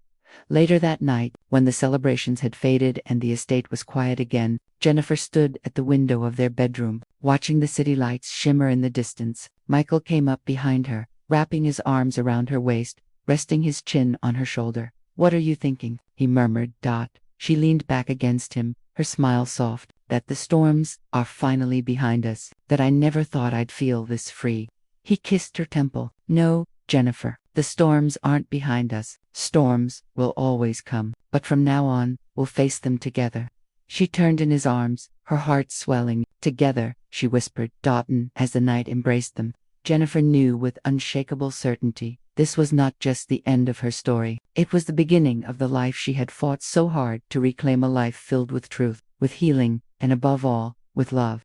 Later that night, when the celebrations had faded and the estate was quiet again, Jennifer stood at the window of their bedroom, watching the city lights shimmer in the distance. Michael came up behind her, wrapping his arms around her waist, resting his chin on her shoulder. "What are you thinking?" he murmured. She leaned back against him, her smile soft. "That the storms are finally behind us, that I never thought I'd feel this free." He kissed her temple. "No, Jennifer, the storms aren't behind us. Storms will always come, but from now on, we'll face them together." She turned in his arms, her heart swelling. "Together," she whispered, as the night embraced them. Jennifer knew with unshakable certainty this was not just the end of her story. It was the beginning of the life she had fought so hard to reclaim, a life filled with truth, with healing, and above all, with love.